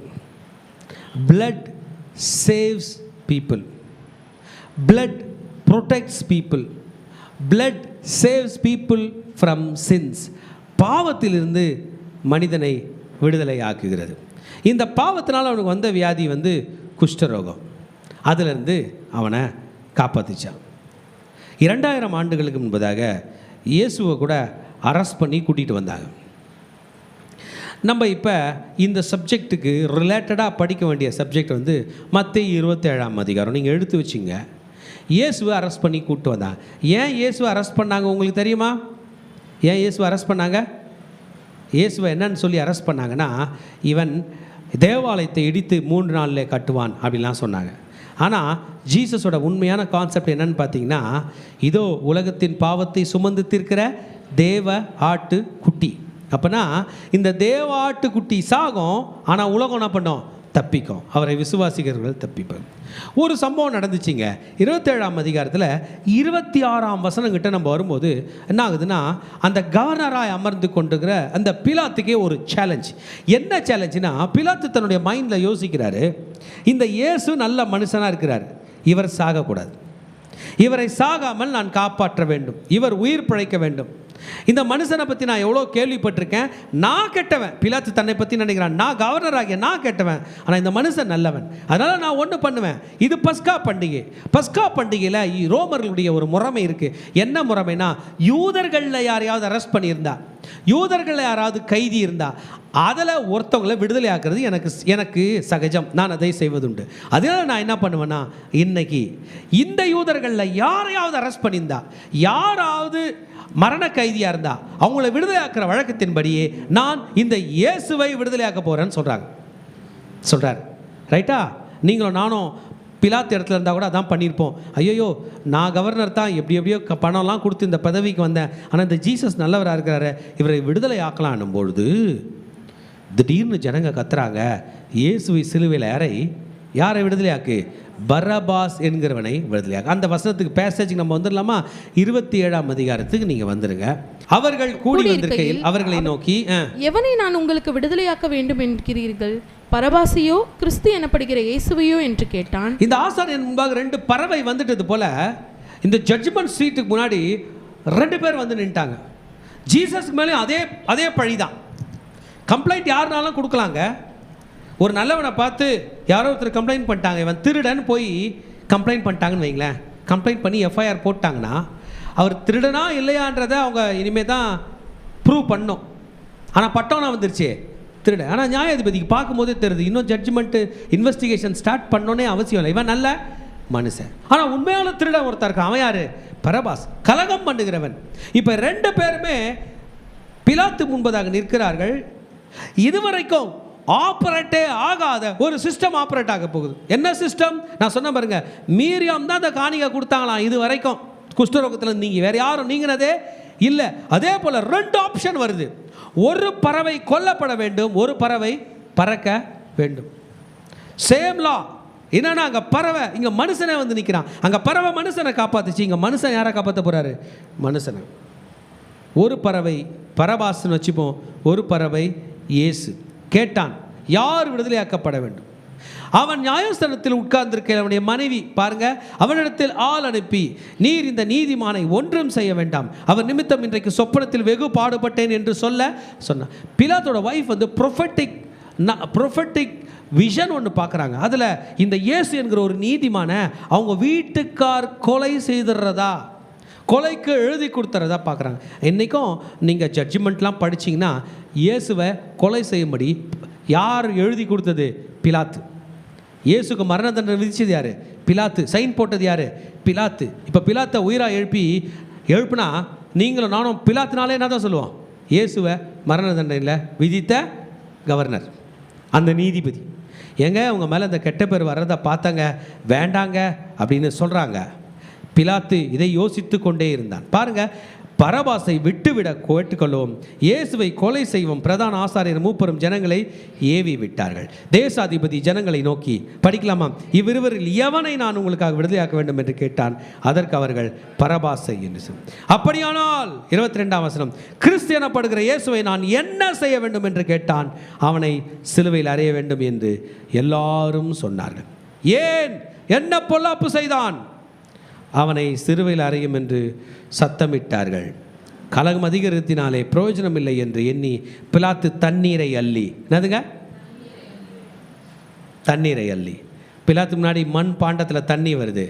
blood saves people, blood protects people, blood saves people from sins. பாவத்திலிருந்து மனிதனை விடுதலை ஆக்குகிறது. இந்த பாவத்தினால் அவனுக்கு வந்த வியாதி குஷ்டரோகம். அதிலிருந்து அவனை காப்பாற்றிச்சான். 2000 ஆண்டுகளுக்கு முன்பதாக இயேசுவை கூட அரெஸ்ட் பண்ணி கூட்டிகிட்டு வந்தாங்க. நம்ம இப்போ இந்த சப்ஜெக்ட்டுக்கு ரிலேட்டடாக படிக்க வேண்டிய சப்ஜெக்ட் மத்தேயு 27ஆம் அதிகாரம். நீங்கள் எடுத்து வச்சிங்க. இயேசுவை அரெஸ்ட் பண்ணி கூப்பிட்டு வந்தாங்க. ஏன் இயேசுவை அரெஸ்ட் பண்ணாங்க உங்களுக்கு தெரியுமா? ஏன் இயேசுவை அரெஸ்ட் பண்ணாங்க? இயேசுவை என்னன்னு சொல்லி அரெஸ்ட் பண்ணாங்கன்னா, இவன் தேவாலயத்தை இடித்து 3 நாளில் கட்டுவான் அப்படிலாம் சொன்னாங்க. ஆனால் ஜீசஸோட உண்மையான கான்செப்ட் என்னன்னு பார்த்தீங்கன்னா, இதோ உலகத்தின் பாவத்தை சுமந்து தீர்க்கிற தேவ ஆட்டு குட்டி. அப்போனா இந்த தேவ ஆட்டு குட்டி சாகும், ஆனால் உலகம் என்ன பண்ணோம்? தப்பிக்கும். அவரை விசுவாசிக்கிறவர்கள் தப்பிப்பார். ஒரு சம்பவம் நடந்துச்சுங்க 27ஆம் அதிகாரத்தில் 26ஆம் வசனங்கிட்ட நம்ம வரும்போது என்ன ஆகுதுன்னா, அந்த கவர்னராய் அமர்ந்து கொண்டிருக்கிற அந்த பிலாத்துக்கே ஒரு சேலஞ்ச். என்ன சேலஞ்சுனா, பிலாத்து தன்னுடைய மைண்டில் யோசிக்கிறாரு, இந்த இயேசு நல்ல மனுஷனாக இருக்கிறார், இவர் சாகக்கூடாது, இவரை சாகாமல் நான் காப்பாற்ற வேண்டும், இவர் உயிர் பிழைக்க வேண்டும். இந்த மனுஷனை பற்றி நான் எவ்வளோ கேள்விப்பட்டிருக்கேன், நான் கெட்டவன். பிலாத்து தன்னை பற்றி நினைக்கிறான், நான் கவர்னர் ஆகிய நான் கெட்டவன், ஆனால் இந்த மனுஷன் நல்லவன், அதனால் நான் ஒன்று பண்ணுவேன். இது பஸ்கா பண்டிகை. பஸ்கா பண்டிகையில் ரோமர்களுடைய ஒரு முறைமை இருக்குது. என்ன முறைமைனா, யூதர்களில் யாரையாவது அரெஸ்ட் பண்ணியிருந்தா, யூதர்கள் யாராவது கைதி இருந்தால் அதில் ஒருத்தவங்களை விடுதலை ஆக்குறது எனக்கு சகஜம், நான் அதை செய்வதுண்டு. அதனால நான் என்ன பண்ணுவேன்னா, இன்னைக்கு இந்த யூதர்களில் யாரையாவது அரெஸ்ட் பண்ணியிருந்தா, யாராவது மரண கைதியாக இருந்தா அவங்கள விடுதலை ஆக்குற வழக்கத்தின்படியே நான் இந்த இயேசுவை விடுதலை ஆக்க போகிறேன்னு சொல்கிறார். ரைட்டா? நீங்களும் நானும் பிலாத்து இடத்துல இருந்தால் கூட அதான் பண்ணியிருப்போம். ஐயோ, நான் கவர்னர் தான், எப்படியோ பணம்லாம் கொடுத்து இந்த பதவிக்கு வந்தேன், ஆனால் இந்த ஜீசஸ் நல்லவராக இருக்கிறாரு, இவரை விடுதலை ஆக்கலான்னும் பொழுது திடீர்னு ஜனங்க கத்துறாங்க, இயேசுவை சிலுவையில் யாரை விடுதலை ஆக்கு? பரபாஸ் என்கிறவனை விடுதலையாக்கு. அந்த வசனத்துக்கு பேசேஜுக்கு நம்ம வந்துடலாமா? 27ஆம் அதிகாரத்துக்கு நீங்கள் வந்துடுங்க. அவர்கள் கூடி வந்திருக்கையில் அவர்களை நோக்கி, எவனை நான் உங்களுக்கு விடுதலையாக்க வேண்டும் என்கிறீர்கள்? பரபாசையோ கிறிஸ்து எனப்படுகிற இயேசுவையோ என்று கேட்டான். இந்த ஆசாரியன் முன்பாக 2 பறவை வந்துட்டது போல இந்த ஜட்ஜ்மெண்ட் சீட்டுக்கு முன்னாடி 2 பேர் வந்து நின்ட்டாங்க. ஜீசஸ்க்கு மேலே அதே பழிதான். கம்ப்ளைண்ட் யாருனாலும் கொடுக்கலாங்க. ஒரு நல்லவனை பார்த்து யாரோ ஒருத்தர் கம்ப்ளைண்ட் பண்ணிட்டாங்க, இவன் திருடன் போய் கம்ப்ளைண்ட் பண்ணிட்டாங்கன்னு வைங்களேன். கம்ப்ளைண்ட் பண்ணி எஃப்ஐஆர் போட்டாங்கன்னா அவர் திருடனா இல்லையான்றதை அவங்க இனிமேல் தான் ப்ரூவ் பண்ணோம். ஆனால் பட்டோனா வந்துருச்சு திருட. ஆனால் நியாயாதிபதிக்கு பார்க்கும்போதே தெரியுது, இன்னும் ஜட்ஜ்மெண்ட்டு இன்வெஸ்டிகேஷன் ஸ்டார்ட் பண்ணோன்னே அவசியம் இல்லை, இவன் நல்ல மனுஷன். ஆனால் உண்மையான திருடன் ஒருத்தர் இருக்கான், அவன் யார்? பரபாஸ், கலகம் பண்ணுகிறவன். இப்போ 2 பேருமே பிலாத்து முன்பதாக நிற்கிறார்கள். இதுவரைக்கும் ஆப்ரேட்டே ஆகாத ஒரு சிஸ்டம் ஆப்ரேட் ஆக போகுது. என்ன சிஸ்டம்? நான் சொன்ன பாருங்க, மீரியாம் தான் அந்த காணிக்கை கொடுத்தாங்களாம். இது வரைக்கும் குஷ்டரோகத்தில் நீங்கள் வேற யாரும் நீங்கினதே இல்லை. அதே போல் 2 ஆப்ஷன் வருது. ஒரு பறவை கொல்லப்பட வேண்டும், ஒரு பறவை பறக்க வேண்டும். சேம் லா. என்னன்னா அங்கே பறவை, இங்கே மனுஷனே வந்து நிற்கிறான். அங்கே பறவை மனுஷனை காப்பாத்துச்சு, இங்கே மனுஷன் யாரை காப்பாற்ற போறாரு? மனுஷனை. ஒரு பறவை பரபாஸ்ன்னு வச்சுப்போம், ஒரு பறவை இயேசு. கேட்டான், யார் விடுதலையாக்கப்பட வேண்டும்? அவன் நியாயஸ்தானத்தில் உட்கார்ந்திருக்க அவனுடைய மனைவி பாருங்க, அவனிடத்தில் ஆள் அனுப்பி, நீர் இந்த நீதிமானை ஒன்றும் செய்ய வேண்டாம், அவர் நிமித்தம் இன்றைக்கு சொப்பனத்தில் வெகு பாடுபட்டேன் என்று சொன்னான். பிலாத்தோட வைஃப் வந்து ப்ரொஃபெட்டிக் விஷன் ஒன்று பார்க்குறாங்க. அதில் இந்த இயேசு என்கிற ஒரு நீதிமான அவங்க வீட்டுக்கார் கொலை செய்துடுறதா, கொலைக்கு எழுதி கொடுத்துறதா பார்க்குறாங்க. இன்றைக்கும் நீங்கள் ஜட்ஜ்மெண்ட்லாம் படிச்சிங்கன்னா இயேசுவை கொலை செய்யும்படி யார் எழுதி கொடுத்தது? பிலாத்து. இயேசுக்கு மரண தண்டனை விதிச்சது யார்? பிலாத்து. சைன் போட்டது யார்? பிலாத்து. இப்போ பிலாத்தை உயிராக எழுப்புனா நீங்களும் நானும் பிலாத்துனாலே என்ன தான் சொல்லுவோம்? இயேசுவை மரண தண்டனையில் விதித்த கவர்னர், அந்த நீதிபதி. ஏங்க உங்கள் மேலே அந்த கெட்ட பேர் வர்றதை பார்த்தாங்க, வேண்டாங்க அப்படின்னு சொல்கிறாங்க. பிலாத்து இதை யோசித்து கொண்டே இருந்தான். பாருங்க, பரபாசை விட்டுவிட கேட்டுக்கொள்வோம், இயேசுவை கொலை செய்வோம். பிரதான ஆசாரியர் மூப்பரும் ஜனங்களை ஏவி விட்டார்கள். தேசாதிபதி ஜனங்களை நோக்கி, படிக்கலாமா? இவ்விருவரில் எவனை நான் உங்களுக்காக விடுதலையாக்க வேண்டும் என்று கேட்டான். அதற்கு அவர்கள் பரபாசை என்று சொன்னார். அப்படியானால் 22ஆம் வசனம், கிறிஸ்து எனப்படுகிற இயேசுவை நான் என்ன செய்ய வேண்டும் என்று கேட்டான். அவனை சிலுவையில் அறைய வேண்டும் என்று எல்லாரும் சொன்னார்கள். ஏன்? என்ன பொல்லாப்பு செய்தான்? அவனை சிலுவையில் அறையும் என்று சத்தமிட்டார்கள். கலகம் அதிகரித்தினாலே பிரயோஜனம் இல்லை என்று எண்ணி பிலாத்து தண்ணீரை அள்ளி, என்னதுங்க? தண்ணீரை அள்ளி, பிலாத்து முன்னாடி மண் பாண்டத்தில் தண்ணி வருது,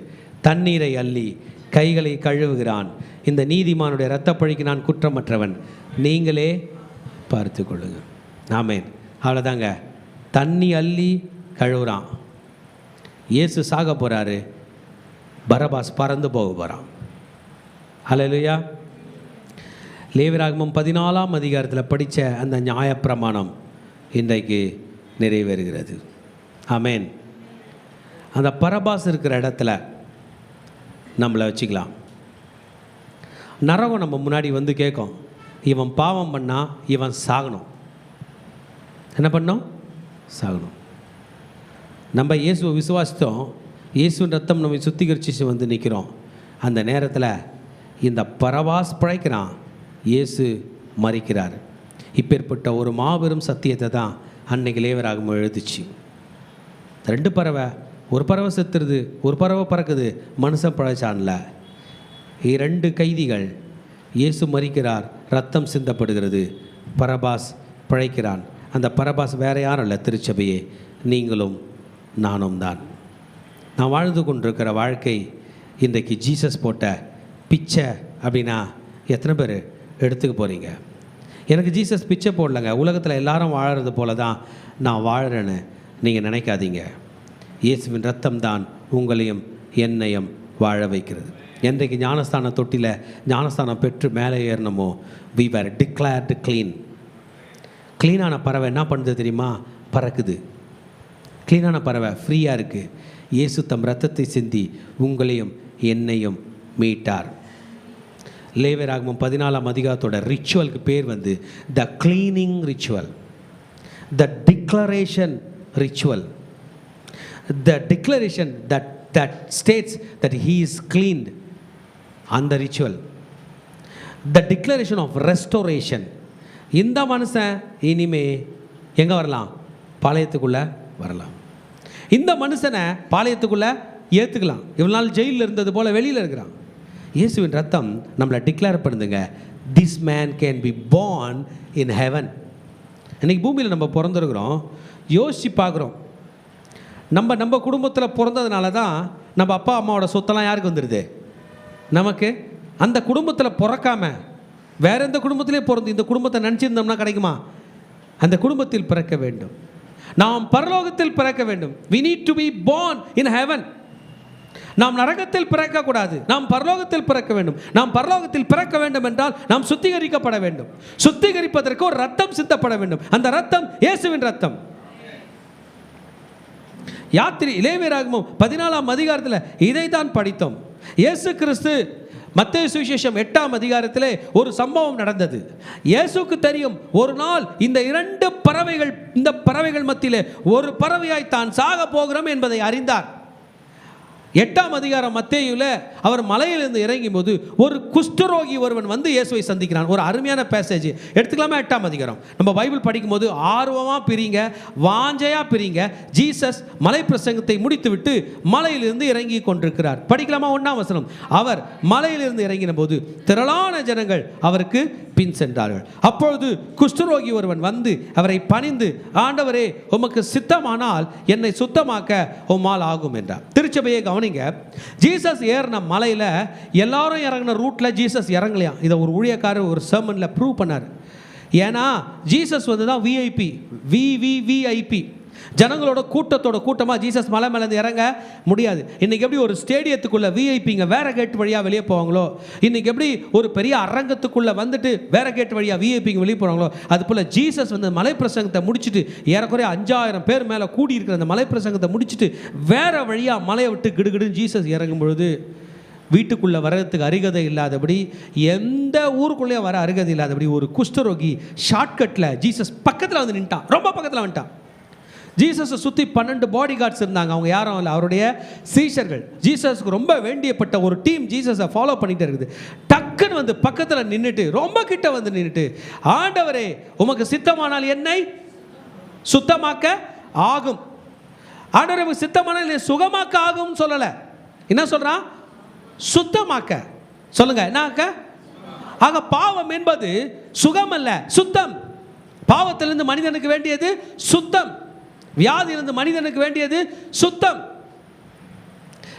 தண்ணீரை அள்ளி கைகளை கழுவுகிறான். இந்த நீதிமானுடைய இரத்தப்பழிக்கு நான் குற்றமற்றவன், நீங்களே பார்த்து கொள்ளுங்க. ஆமேன். அவ்வளோதாங்க. தண்ணி அள்ளி கழுவுறான். இயேசு சாக போகிறாரு, பரபாஸ் பறந்து போக போகிறான். ஹல்லேலூயா. லேவியராகமம் 14ஆம் அதிகாரத்தில் படித்த அந்த நியாயப்பிரமாணம் இன்றைக்கு நிறைவேறுகிறது. ஆமேன். அந்த பரபாஸ் இருக்கிற இடத்துல நம்மளை வச்சுக்கலாம். நரகம் நம்ம முன்னாடி வந்து கேட்கும், இவன் பாவம் பண்ணால் இவன் சாகணும். என்ன பண்ணோம்? சாகணும். நம்ம இயேசுவை விசுவாசித்தோம், இயேசுவின் ரத்தம் நம்ம சுத்திகரிச்சு வந்து நிற்கிறோம். அந்த நேரத்தில் இந்த பரபாஸ் பிழைக்கிறான், இயேசு மரிக்கிறார். இப்பேற்பட்ட ஒரு மாபெரும் சத்தியத்தை தான் அன்னைக்கு லேவியராகமம் எழுதிச்சு. 2 பறவை, ஒரு பறவை செத்துருது, ஒரு பறவை பறக்குது, மனுஷன் பிழைச்சான்ல. 2 கைதிகள், இயேசு மரிக்கிறார், ரத்தம் சிந்தப்படுகிறது, பரபாஸ் பிழைக்கிறான். அந்த பரபாஸ் வேற யாரும் இல்லை, திருச்சபையே நீங்களும் நானும் தான். நான் வாழ்ந்து கொண்டிருக்கிற வாழ்க்கை இன்றைக்கு ஜீசஸ் போட்ட பிச்சை அப்படின்னா எத்தனை பேர் எடுத்துக்க போகிறீங்க? எனக்கு ஜீசஸ் பிச்சை போடலைங்க, உலகத்தில் எல்லாரும் வாழறது போல தான் நான் வாழறேன்னு நீங்கள் நினைக்காதீங்க. இயேசுவின் ரத்தம் தான் உங்களையும் என்னையும் வாழ வைக்கிறது. என்றைக்கு ஞானஸ்தான தொட்டியில் ஞானஸ்தானம் பெற்று மேலே ஏறணுமோ, we were declared clean. க்ளீனான பறவை என்ன பண்ணுது தெரியுமா? பறக்குது. க்ளீனான பறவை ஃப்ரீயாக இருக்குது. இயேசு தம் ரத்தத்தை சிந்தி உங்களையும் என்னையும் மீட்டார். லேவியராகமம் 14ஆம் அதிகாரத்தோட ரிச்சுவலுக்கு பேர் வந்து the cleaning ritual, the declaration ritual, the declaration that states that he is cleaned. அந்த ritual, the declaration of restoration. இந்த மனுஷன் இனிமே எங்கே வரலாம்? பாளையத்துக்குள்ளே வரலாம். இந்த மனுஷனை பாளையத்துக்குள்ளே ஏற்றுக்கலாம். இவ்வளோ நாள் ஜெயிலில் இருந்தது போல் வெளியில் இருக்கிறான். இயேசுவின் ரத்தம் நம்மளை டிக்ளேர் பண்ணுதுங்க, this man can be born in heaven. இன்றைக்கி பூமியில் நம்ம பிறந்திருக்கிறோம். யோசித்து பார்க்குறோம், நம்ம குடும்பத்தில் பிறந்ததுனால தான் நம்ம அப்பா அம்மாவோட சொத்தெல்லாம் யாருக்கு வந்துடுது? நமக்கு. அந்த குடும்பத்தில் பிறக்காம வேற எந்த குடும்பத்திலே பிறந்து இந்த குடும்பத்தை நினச்சிருந்தோம்னா கிடைக்குமா? அந்த குடும்பத்தில் பிறக்க வேண்டும். நாம் பரலோகத்தில் பிறக்க வேண்டும். we need to be born in heaven. நாம் நரகத்தில் பிறக்கக்கூடாது, நாம் பரலோகத்தில் பிறக்க வேண்டும். நாம் பரலோகத்தில் பிறக்க வேண்டும் என்றால் நாம் சுத்திகரிக்கப்பட வேண்டும். சுத்திகரிப்பதற்கு ஒரு ரத்தம் சிந்தப்பட வேண்டும். அந்த ரத்தம் இயேசுவின் ரத்தம். லேவியராகமம் 14ஆம் அதிகாரத்தில் இதை தான் படித்தோம். இயேசு கிறிஸ்து மத்தேயு சுவிசேஷம் 8ஆம் அதிகாரத்திலே ஒரு சம்பவம் நடந்தது. இயேசுக்கு தெரியும், ஒரு நாள் இந்த பறவைகள் மத்தியிலே ஒரு பறவையாய் தான் சாக போகிறோம் என்பதை அறிந்தார். 8ஆம் அதிகாரம் மத்தேயுல அவர் மலையிலிருந்து இறங்கும் போது ஒரு குஷ்டரோகி ஒருவன் வந்து இயேசுவை சந்திக்கிறான். ஒரு அருமையான பேசேஜ் எடுத்துக்கலாமா? 8ஆம் அதிகாரம் நம்ம பைபிள் படிக்கும் போது ஆர்வமாக பிரிங்க, வாஞ்சையாக பிரிங்க. ஜீசஸ் மலை பிரசங்கத்தை முடித்துவிட்டு மலையிலிருந்து இறங்கி கொண்டிருக்கிறார். படிக்கலாமா? 1ஆம் வசனம். அவர் மலையிலிருந்து இறங்கின போது திரளான ஜனங்கள் அவருக்கு பின் சென்றார்கள். அப்பொழுது குஷ்டரோகி ஒருவன் வந்து அவரை பணிந்து, ஆண்டவரே, உமக்கு சித்தமானால் என்னை சுத்தமாக்க உம்மால் ஆகும் என்றார். திருச்சபையை கவனிங்க. ஜீசஸ் ஏறின மலையில் எல்லாரும் இறங்கின ரூட்டில் ஜீசஸ் இறங்கலையாம். இதை ஒரு ஊழியக்காரர் ஒரு சர்மனில் ப்ரூவ் பண்ணார். ஏன்னா ஜீசஸ் வந்து தான் விஐபி, விஐபி. ஜனங்களோட கூட்டமாக ஜீசஸ் மலை மேலேருந்து இறங்க முடியாது. இன்றைக்கி எப்படி ஒரு ஸ்டேடியத்துக்குள்ளே விஐபிங்க வேற கேட் வழியாக வெளியே போவாங்களோ, இன்றைக்கி எப்படி ஒரு பெரிய அரங்கத்துக்குள்ளே வந்துட்டு வேற கேட் வழியாக விஐபிங்க வெளியே போகிறாங்களோ, அதுபோல் ஜீசஸ் வந்து மலை பிரசங்கத்தை முடிச்சுட்டு ஏறக்குறைய 5000 பேர் மேலே கூடி இருக்கிற அந்த மலை பிரசங்கத்தை முடிச்சுட்டு வேற வழியாக மலையை விட்டு கிடுகிடுன்னு ஜீசஸ் இறங்கும் பொழுது வீட்டுக்குள்ளே வர்றதுக்கு அருகதை இல்லாதபடி, எந்த ஊருக்குள்ளேயே வர அருகதை இல்லாதபடி ஒரு குஷ்டரோகி ஷார்ட்கட்டில் ஜீசஸ் பக்கத்தில் வந்து நின்ட்டான். ரொம்ப பக்கத்தில் வந்துட்டான். ஜீசஸை சுற்றி 12 பாடி கார்ட்ஸ் இருந்தாங்க. அவங்க யாரும் இல்லை, அவருடைய சீஷர்கள். ஜீசஸ்க்கு ரொம்ப வேண்டியப்பட்ட ஒரு டீம் ஜீசஸை ஃபாலோ பண்ணிகிட்டே இருக்குது. டக்குன்னு வந்து பக்கத்தில் நின்றுட்டு, ரொம்ப கிட்ட வந்து நின்றுட்டு, ஆண்டவரே, உமக்கு சித்தமானால் என்னை சுத்தமாக்க ஆகும். ஆண்டவரே, உமக்கு சித்தமானால் என்னை சுகமாக்க ஆகும்னு சொல்லலை. என்ன சொல்கிறான்? சுத்தமாக்க. சொல்லுங்க, என்னாக்க? ஆக பாவம் என்பது சுகம் அல்ல, சுத்தம். பாவத்திலிருந்து மனிதனுக்கு வேண்டியது சுத்தம். வியாதியிலிருந்து மனிதனுக்கு வேண்டியது சுத்தம்.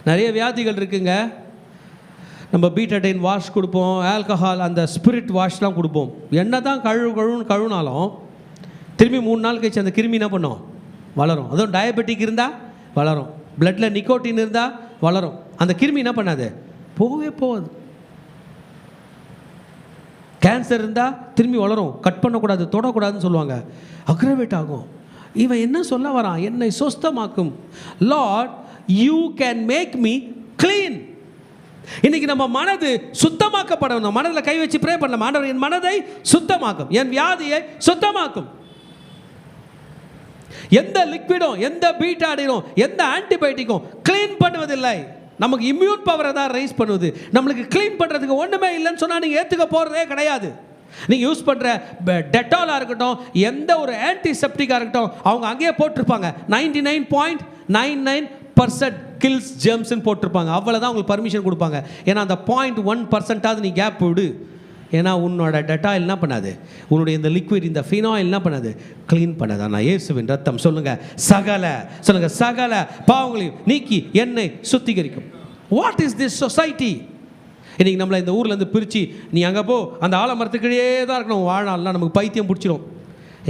நிறைய வியாதிகள் இருக்குங்க. நம்ம பீட்டடைன் வாஷ் கொடுப்போம், ஆல்கஹால், அந்த ஸ்பிரிட் வாஷ்லாம் கொடுப்போம். என்ன தான் கழுவுனாலும் திரும்பி 3 நாள் கழிச்சு அந்த கிருமி என்ன பண்ணும்? வளரும். அதுவும் டயபெட்டிக் இருந்தால் வளரும், பிளட்டில் நிக்கோட்டின் இருந்தால் வளரும். அந்த கிருமி என்ன பண்ணாது? போகவே போகாது. கேன்சர் இருந்தால் திரும்பி வளரும், கட் பண்ணக்கூடாது, தொடக்கூடாதுன்னு சொல்லுவாங்க, அக்ரவேட் ஆகும். இவன் என்ன சொல்ல வரான்? என்னை சுத்தமாக்கும். Lord, you can make me clean. இன்னைக்கு நம்ம மனது சுத்தமாக்கப்படணும். மனதில் கை வச்சு ப்ரே பண்ணலாம். ஆண்டவர், என் மனதை சுத்தமாக்கும், என் வியாதியை சுத்தமாக்கும். எந்த லிக்விடும், எந்த பீட்டாடினும், எந்த ஆன்டிபயோட்டிக்கும் க்ளீன் பண்ணுவதில்லை. நமக்கு இம்யூன் பவரை தான் ரைஸ் பண்ணுவது. நம்மளுக்கு க்ளீன் பண்ணுறதுக்கு ஒன்றுமே இல்லைன்னு சொன்னால் நீங்கள் ஏற்றுக்க போகிறதே கிடையாது. நீங்கள் யூஸ் பண்ணுற டெட்டாலாக இருக்கட்டும், எந்த ஒரு ஆன்டிசெப்டிக்காக இருக்கட்டும், அவங்க அங்கேயே போட்டிருப்பாங்க 99.99% கில்ஸ் ஜெர்ம்ஸ்ன்னு போட்டிருப்பாங்க. அவ்வளோதான் உங்களுக்கு பர்மிஷன் கொடுப்பாங்க. ஏன்னா அந்த 0.1% நீ கேப் விடு. ஏன்னா உன்னோட டெட்டாயில் என்ன பண்ணாது, உன்னுடைய இந்த லிக்விட், இந்த ஃபினாயில் என்ன பண்ணாது? க்ளீன் பண்ணாது. ஆனால் இயேசுவின் ரத்தம், சொல்லுங்கள், சகல பாவங்களையும் நீக்கி என்னை சுத்திகரிக்கும். What is this society? இன்றைக்கி நம்மளை இந்த ஊர்லேருந்து பிரித்து நீ அங்கே போ, அந்த ஆலமரத்துக்கிட்டே தான் இருக்கணும் வாழ்நாள்லாம் நமக்கு பைத்தியம் பிடிச்சிடும்.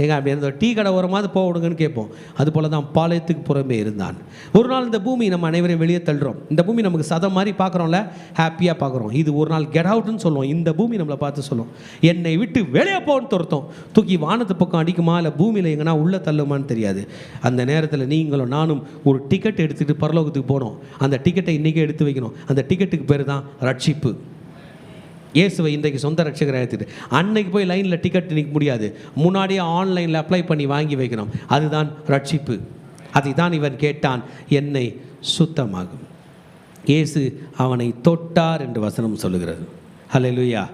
ஏங்க அப்படி அந்த டீ கடை ஓரமாவது போக விடுங்கன்னு கேட்போம். அதுபோல் தான் பாளையத்துக்கு புறமே இருந்தான். ஒரு நாள் இந்த பூமி நம்ம அனைவரையும் வெளியே தள்ளுறோம். இந்த பூமி நமக்கு சதம் மாதிரி பார்க்குறோம்ல, ஹாப்பியாக பார்க்குறோம். இது ஒரு நாள் கெட் அவுட்னு சொல்லுவோம். இந்த பூமி நம்மளை பார்த்து சொல்லும், என்னை விட்டு வெளியே போன்னு துரத்தும். தூக்கி வானத்து பக்கம் அடிக்குமா இல்லை பூமியில் எங்கன்னா உள்ளே தள்ளுமான்னு தெரியாது. அந்த நேரத்தில் நீங்களும் நானும் ஒரு டிக்கெட் எடுத்துகிட்டு பரலோகத்துக்கு போனோம். அந்த டிக்கெட்டை இன்றைக்கே எடுத்து வைக்கணும். அந்த டிக்கெட்டுக்கு பேர் தான் ரட்சிப்பு. இயேசுவை இன்றைக்கு சொந்த ரட்சகராக எடுத்துட்டு அன்னைக்கு போய் லைனில் டிக்கெட் நிற்க முடியாது. முன்னாடியே ஆன்லைனில் அப்ளை பண்ணி வாங்கி வைக்கணும். அதுதான் ரட்சிப்பு. அதை தான் இவன் கேட்டான், என்னை சுத்தமாகும். இயேசு அவனை தொட்டார் என்று வசனம் சொல்லுகிறது. ஹல்லேலூயா.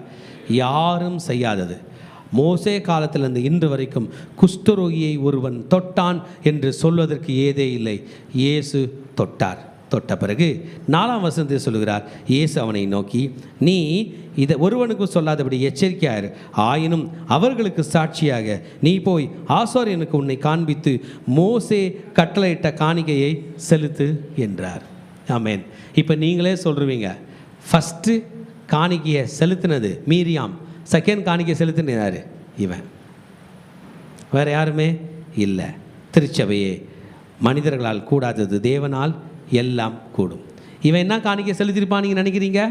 யாரும் செய்யாதது. மோசே காலத்திலிருந்து இன்று வரைக்கும் குஷ்டரோகியை ஒருவன் தொட்டான் என்று சொல்வதற்கு ஏதே இல்லை. இயேசு தொட்டார். தொட்ட பிறகு 4ஆம் வசனத்தை சொல்லுகிறார், இயேசு அவனை நோக்கி, நீ இதை ஒருவனுக்கு சொல்லாதபடி எச்சரிக்கையாயிரு. ஆயினும் அவர்களுக்கு சாட்சியாக நீ போய் ஆசாரியனுக்கு உன்னை காண்பித்து மோசே கட்டளையிட்ட காணிக்கையை செலுத்து என்றார். ஆமென். இப்போ நீங்களே சொல்லுவீங்க, ஃபஸ்ட்டு காணிக்கையை செலுத்தினது மீரியாம், செகண்ட் காணிக்கை செலுத்தினார் இவன், வேறு யாருமே இல்லை. திருச்சபையே, மனிதர்களால் கூடாதது தேவனால் எல்லாம் கூடும். இவன் என்ன காணிக்கை செலுத்திருப்பான் நீங்கள் நினைக்கிறீங்க?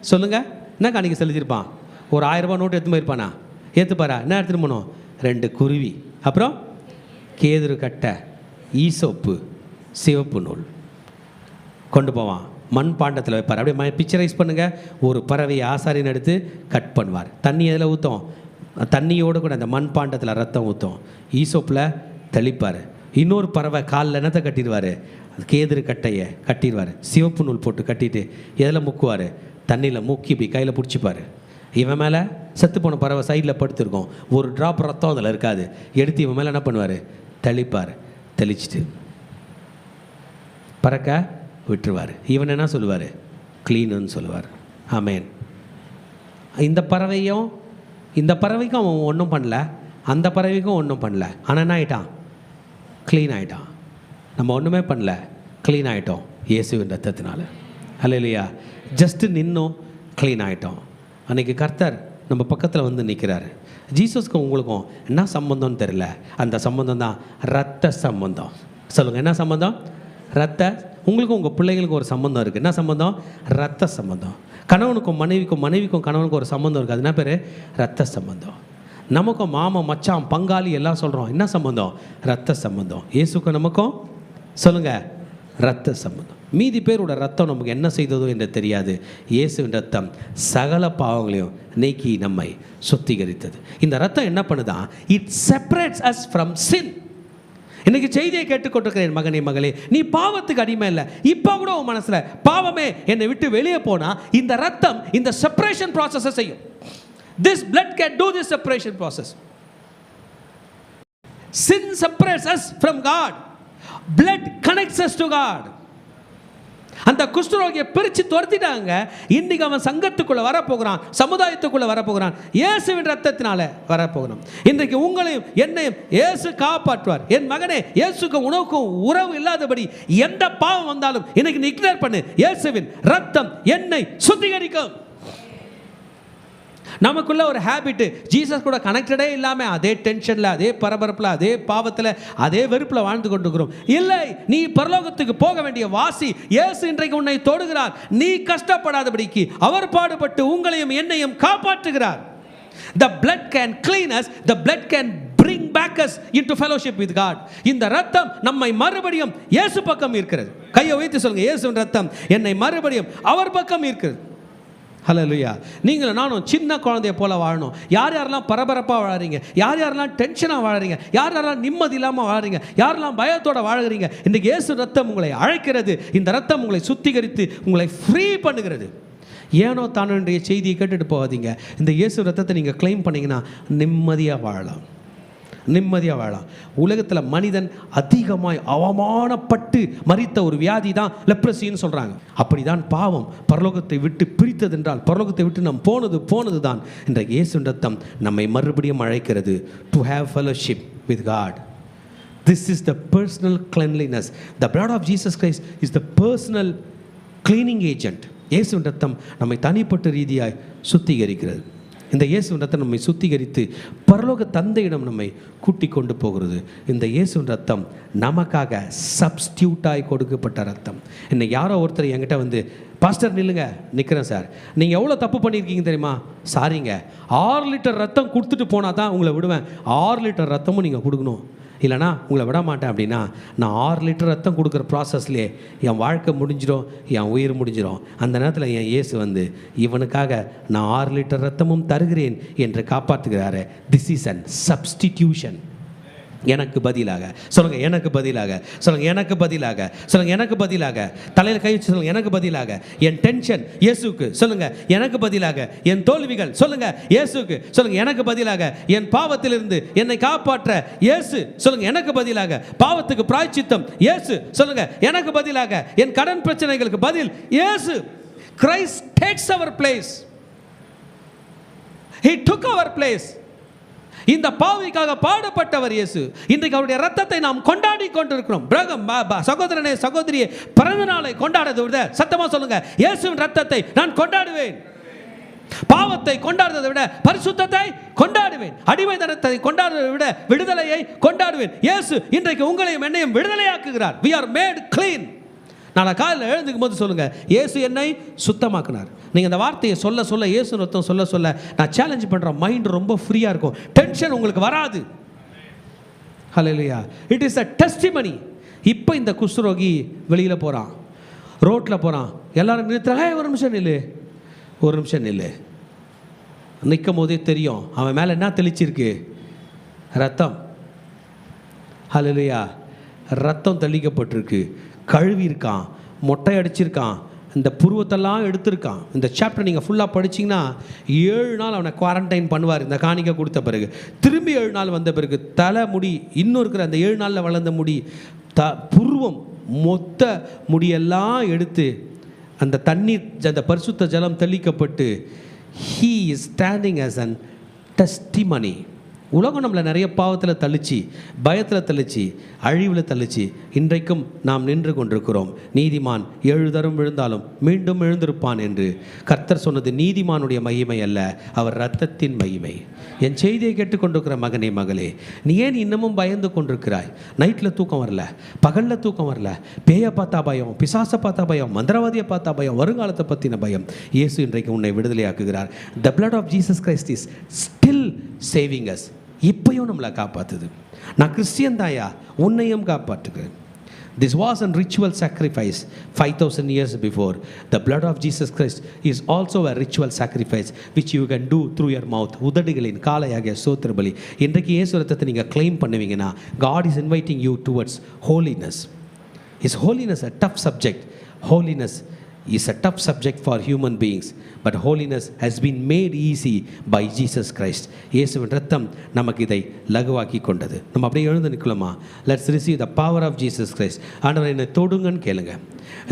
சொல்லுங்கள், என்ன காணிக்கை செலுத்திருப்பான்? ஒரு 1000 ரூபா நோட்டு எடுத்து போயிருப்பானா? ஏற்றுப்பாரா? என்ன எடுத்துகிட்டு போனோம்? 2 குருவி, அப்புறம் கேதுரு கட்டை, ஈசோப்பு, சிவப்பு நூல் கொண்டு போவான். மண் பாண்டத்தில் வைப்பார். அப்படியே பிக்சரைஸ் பண்ணுங்கள். ஒரு பறவையை ஆசாரியன் எடுத்து கட் பண்ணுவார். தண்ணி எதில் ஊற்றும்? தண்ணியோடு கூட அந்த மண் பாண்டத்தில் ரத்தம் ஊற்றும். ஈசோப்பில் தெளிப்பார். இன்னொரு பறவை காலில் என்னத்தை கட்டிடுவார்? கேதுரு கட்டையை கட்டிடுவார். சிவப்பு நூல் போட்டு கட்டிட்டு எதில் முக்குவார்? தண்ணியில் முக்கி இப்படி கையில் பிடிச்சிப்பார். இவன் மேலே செத்து போன பறவை சைடில் படுத்துருக்கோம். ஒரு ட்ராப் ரத்தம் அதில் இருக்காது. எடுத்து இவன் மேலே என்ன பண்ணுவார்? தெளிப்பார். தெளிச்சிட்டு பறக்க விட்டுருவார். இவன் என்ன சொல்லுவார்? க்ளீனுன்னு சொல்லுவார். ஆமேன். இந்த பறவைக்கும் அவன் ஒன்றும் பண்ணல, அந்த பறவைக்கும் ஒன்றும் பண்ணல. ஆனால் என்ன ஆகிட்டான்? க்ளீன் ஆகிட்டான். நம்ம ஒன்றுமே பண்ணல, க்ளீன் ஆகிட்டோம் இயேசுவின் ரத்தத்தினால. ஹல்லேலூயா. ஜஸ்ட்டு நின்னோம், க்ளீன் ஆகிட்டோம். அன்றைக்கி கர்த்தர் நம்ம பக்கத்தில் வந்து நிற்கிறாரு. ஜீசஸ்க்கும் உங்களுக்கும் என்ன சம்பந்தம்னு தெரியல. அந்த சம்பந்தம் தான் ரத்த சம்பந்தம். சொல்லுங்கள், என்ன சம்பந்தம்? ரத்த. உங்களுக்கும் உங்கள் பிள்ளைங்களுக்கும் ஒரு சம்பந்தம் இருக்குது. என்ன சம்பந்தம்? ரத்த சம்பந்தம். கணவனுக்கும் மனைவிக்கும், மனைவிக்கும் கணவனுக்கும் ஒரு சம்பந்தம் இருக்குது. அது என்ன பேர்? ரத்த சம்பந்தம். நமக்கும் மாமன், மச்சான், பங்காளி எல்லாம் சொல்கிறோம். என்ன சம்பந்தம்? ரத்த சம்பந்தம். இயேசுக்கும் நமக்கும் சொல்லுங்கள், ரத்த சம்பந்தம். மீதி பேரோட ரத்தம் நமக்கு என்ன செய்ததோ என்று தெரியாது. இயேசுவின் ரத்தம் சகல பாவங்களையும் நீக்கி நம்மை சுத்திகரித்தது. இந்த ரத்தம் என்ன பண்ணுதான்? It separates us from sin. இன்னைக்கு செய்தியை கேட்டுக்கொண்டிருக்கிறேன் மகனே, மகளே, நீ பாவத்துக்கு அடிமை இல்லை. இப்போ கூட உன் மனசில் பாவமே என்னை விட்டு வெளியே போனால் இந்த ரத்தம் இந்த செப்பரேஷன் ப்ராசஸை செய்யும். This blood can do this separation process. Sin separates us from God. Blood connects us to God. அந்த குஷ்டரோகியை பிரித்து துரத்திட்டாங்க. இன்னைக்கு அவன் சங்கத்துக்குள்ளே வரப்போகிறான், சமுதாயத்துக்குள்ளே வரப்போகிறான், இயேசுவின் ரத்தத்தினால வரப்போகிறான். இன்றைக்கு உங்களையும் என்னையும் இயேசு காப்பாற்றுவார். என் மகனே, இயேசுக்கும் உனக்கும் உறவு இல்லாதபடி எந்த பாவம் வந்தாலும் இன்னைக்கு நீ இக்னோர் பண்ணு. இயேசுவின் ரத்தம் என்னை சுத்திகரிக்கும். நமக்குள்ள ஒரு ஹேபிட்டு, ஜீசஸ் கூட கனெக்டடே இல்லாமல் அதே டென்ஷனில், அதே பரபரப்பில், அதே பாவத்தில், அதே வெறுப்பில் வாழ்ந்து கொண்டிருக்கிறோம். இல்லை, நீ பரலோகத்துக்கு போக வேண்டிய வாசி. இயேசு இன்றைக்கு உன்னை தொடுகிறார். நீ கஷ்டப்படாதபடிக்கு அவர் பாடுபட்டு உங்களையும் என்னையும் காப்பாற்றுகிறார். The blood can clean us. The blood can bring back us into fellowship with God. இந்த ரத்தம் நம்மை மறுபடியும் இயேசு பக்கம் இருக்கிறது. கையை வைத்து சொல்லுங்க, இயேசுவின் ரத்தம் என்னை மறுபடியும் அவர் பக்கம் இருக்கிறது. ஹல்லேலூயா. நீங்களும் நானும் சின்ன குழந்தைய போல வாழணும். யார் யாரெல்லாம் பரபரப்பாக வாழறீங்க, யார் யாரெல்லாம் டென்ஷனாக வாழறீங்க, யார் யாரெல்லாம் நிம்மதி இல்லாமல் வாழறீங்க, யாரெல்லாம் பயத்தோட வாழறீங்க, இன்றைக்கு இயேசு ரத்தம் உங்களை அழைக்கிறது. இந்த ரத்தம் உங்களை சுத்திகரித்து உங்களை ஃப்ரீ பண்ணுகிறது. ஏனோ தானுடைய செய்தியை கேட்டுட்டு போகாதீங்க. இந்த இயேசு ரத்தத்தை நீங்கள் கிளைம் பண்ணிங்கன்னா நிம்மதியாக வாழலாம், நிம்மதியாக வாழலாம். உலகத்தில் மனிதன் அதிகமாய் அவமானப்பட்டு மரித்த ஒரு வியாதி தான் லெப்ரசின்னு சொல்கிறாங்க. அப்படி தான் பாவம் பரலோகத்தை விட்டு பிரித்தது என்றால், பரலோகத்தை விட்டு நாம் போனது தான் இன்றைக்கு இயேசுவின் ரத்தம் நம்மை மறுபடியும் அழைக்கிறது. To have fellowship with God. This is the personal cleanliness. The blood of Jesus Christ is the personal cleaning agent. இயேசுவின் ரத்தம் நம்மை தனிப்பட்ட ரீதியாய் சுத்திகரிக்கிறது. இந்த இயேசுவின் ரத்தம் நம்மை சுத்திகரித்து பரலோக தந்தையிடம் நம்மை கூட்டி கொண்டு போகிறது. இந்த இயேசுவின் ரத்தம் நமக்காக சப்ஸ்டியூட்டாய் கொடுக்கப்பட்ட ரத்தம். இன்னைக்கு யாரோ ஒருத்தர் என்கிட்ட வந்து, பாஸ்டர் நில்லுங்க, நிற்கிறேன் சார், நீங்கள் எவ்வளோ தப்பு பண்ணியிருக்கீங்க தெரியுமா? சாரிங்க, 6 லிட்டர் ரத்தம் கொடுத்துட்டு போனால் தான் உங்களை விடுவேன். 6 லிட்டர் ரத்தமும் நீங்கள் கொடுக்கணும், இல்லைனா உங்களை விட மாட்டேன் அப்படின்னா, நான் 6 லிட்டர் ரத்தம் கொடுக்குற ப்ராசஸ்லேயே என் வாழ்க்கை முடிஞ்சிடும், என் உயிர் முடிஞ்சிடும். அந்த நேரத்தில் என் இயேசு வந்து இவனுக்காக நான் 6 லிட்டர் ரத்தமும் தருகிறேன் என்று காப்பாற்றுகிறாரு. This is an substitution. எனக்கு பதிலாக சொல்லுங்க, எனக்கு பதிலாக சொல்லுங்க, எனக்கு பதிலாக சொல்லுங்க, எனக்கு பதிலாக தலையில் கை வச்சு சொல்லுங்க, எனக்கு பதிலாக என் டென்ஷன் இயேசுக்கு சொல்லுங்க, எனக்கு பதிலாக என் தோல்விகள் சொல்லுங்க இயேசுக்கு சொல்லுங்க, எனக்கு பதிலாக என் பாவத்திலிருந்து என்னை காப்பாற்ற இயேசு சொல்லுங்க, எனக்கு பதிலாக பாவத்துக்கு பிராயச்சித்தம் இயேசு சொல்லுங்க, எனக்கு பதிலாக என் கடன் பிரச்சனைகளுக்கு பதில் இயேசு. Christ takes our place. He took our place. இந்த பாவிக்காக பாடுபட்டவர் இயேசு. இன்றைக்கு அவருடைய ரத்தத்தை நாம் கொண்டாடி கொண்டிருக்கிறோம். சகோதரனே, சகோதரியே, பிறந்த நாளை கொண்டாடுறதை விட சத்தமா சொல்லுங்க, இயேசுவின் ரத்தத்தை நான் கொண்டாடுவேன். பாவத்தை கொண்டாடுவதை விட பரிசுத்தத்தை கொண்டாடுவேன். அடிமைத்தனத்தை கொண்டாடுவதை விட விடுதலையை கொண்டாடுவேன். இயேசு இன்றைக்கு உங்களையும் என்னையும் விடுதலையாக்குகிறார். We are made clean. நாளை காலையில் எழுந்துக்கும் போது சொல்லுங்கள், இயேசு என்னை சுத்தமாக்குனார். நீங்கள் அந்த வார்த்தையை சொல்ல சொல்ல, இயேசு ரத்தம் சொல்ல சொல்ல, நான் சேலஞ்ச் பண்ணுறேன், மைண்ட் ரொம்ப ஃப்ரீயாக இருக்கும், டென்ஷன் உங்களுக்கு வராது. Hallelujah. It is a testimony. இப்போ இந்த குஷ்டரோகி வெளியில் போகிறான், ரோட்டில் போகிறான், எல்லாரும் நிறுத்துறாங்க, ஒரு நிமிஷம் நில்லு, ஒரு நிமிஷம் நில்லு. நிற்கும் போதே தெரியும் அவன் மேலே என்ன தெளிச்சிருக்கு, ரத்தம். ஹல்லேலூயா. ரத்தம் தெளிக்கப்பட்டிருக்கு, கழுவி இருக்கான், மொட்டை அடிச்சிருக்கான், இந்த புருவத்தெல்லாம் எடுத்திருக்கான். இந்த சாப்டர் நீங்கள் ஃபுல்லாக படிச்சிங்கன்னா 7 நாள் அவனை குவாரண்டைன் பண்ணுவார். இந்த காணிக்கை கொடுத்த பிறகு திரும்பி 7 நாள் வந்த பிறகு தலை முடி, இன்னும் இருக்கிற அந்த 7 நாளில் வளர்ந்த முடி, புருவம், மொத்த முடியெல்லாம் எடுத்து அந்த தண்ணீர், அந்த பரிசுத்த ஜலம் தெளிக்கப்பட்டு he is standing as an testimony. உலகம் நம்மளை நிறைய பாவத்தில் தள்ளிச்சு, பயத்தில் தள்ளிச்சு, அழிவில் தள்ளிச்சு. இன்றைக்கும் நாம் நின்று கொண்டிருக்கிறோம். நீதிமான் 7 தரம் விழுந்தாலும் மீண்டும் எழுந்திருப்பான் என்று கர்த்தர் சொன்னது நீதிமானுடைய மகிமை அல்ல, அவர் இரத்தத்தின் மகிமை. என் செய்தியை கேட்டுக்கொண்டிருக்கிற மகனே, மகளே, நீ ஏன் இன்னமும் பயந்து கொண்டிருக்கிறாய்? நைட்டில் தூக்கம் வரல, பகலில் தூக்கம் வரல, பேயை பார்த்தா பயம், பிசாசை பார்த்தா பயம், மந்திரவாதியை பார்த்தா பயம், வருங்காலத்தை பற்றின பயம். இயேசு இன்றைக்கு உன்னை விடுதலையாக்குகிறார். The blood of Jesus Christ is still saving us. இப்பையும் நம்மளை காப்பாற்றுது. நான் கிறிஸ்டியன் தாயா, உன்னையும் காப்பாற்றுகிறேன். This was a ritual sacrifice 5,000 years before. The blood of Jesus Christ is also a ritual sacrifice which you can do through your mouth. உதடுகளின் காலையாகிய ஸ்தோத்திர பலி. இன்றைக்கு இயேசு ரத்தத்தை நீங்கள் claim பண்ணுவீங்கன்னா, God is inviting you towards holiness. Is holiness a tough subject? Holiness is a tough subject for human beings, but holiness has been made easy by Jesus Christ. இயேசுவின் ரத்தம் நமக்கு இதை லகுவாக்கி கொண்டது. நம்ம அப்படியே எழுந்து நிற்கலாமா? Let's receive the power of Jesus Christ. ஆண்டவர் என்னை தொடுங்கன்னு கேளுங்க.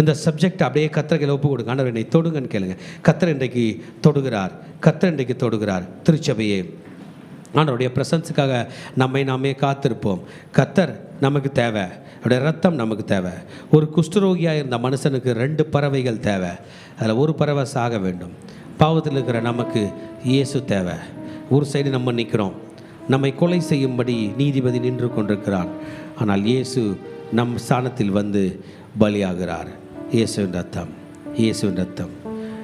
இந்த சப்ஜெக்ட் அப்படியே கர்த்தருக்கு ஒப்பு கொடுங்க. ஆண்டவர் என்னை தொடுங்கன்னு கேளுங்க. கர்த்தர் இன்றைக்கு தொடுகிறார், கர்த்தர் இன்றைக்கு தொடுகிறார். திருச்சபையே, ஆண்டவருடைய பிரசன்ஸுக்காக நம்மை நாமே காத்திருப்போம். கர்த்தர் நமக்கு தேவை, அவருடைய ரத்தம் நமக்கு தேவை. ஒரு குஷ்டரோகியாக இருந்த மனுஷனுக்கு 2 பறவைகள் தேவை. அதில் ஒரு பறவை சாக வேண்டும். பாவத்தில் இருக்கிற நமக்கு இயேசு தேவை. ஒரு சைடு நம்ம நிற்கிறோம், நம்மை கொலை செய்யும்படி நீதிபதி நின்று கொண்டிருக்கிறான். ஆனால் இயேசு நம் ஸ்தானத்தில் வந்து பலியாகிறார். இயேசுவின் ரத்தம், இயேசுவின் ரத்தம்.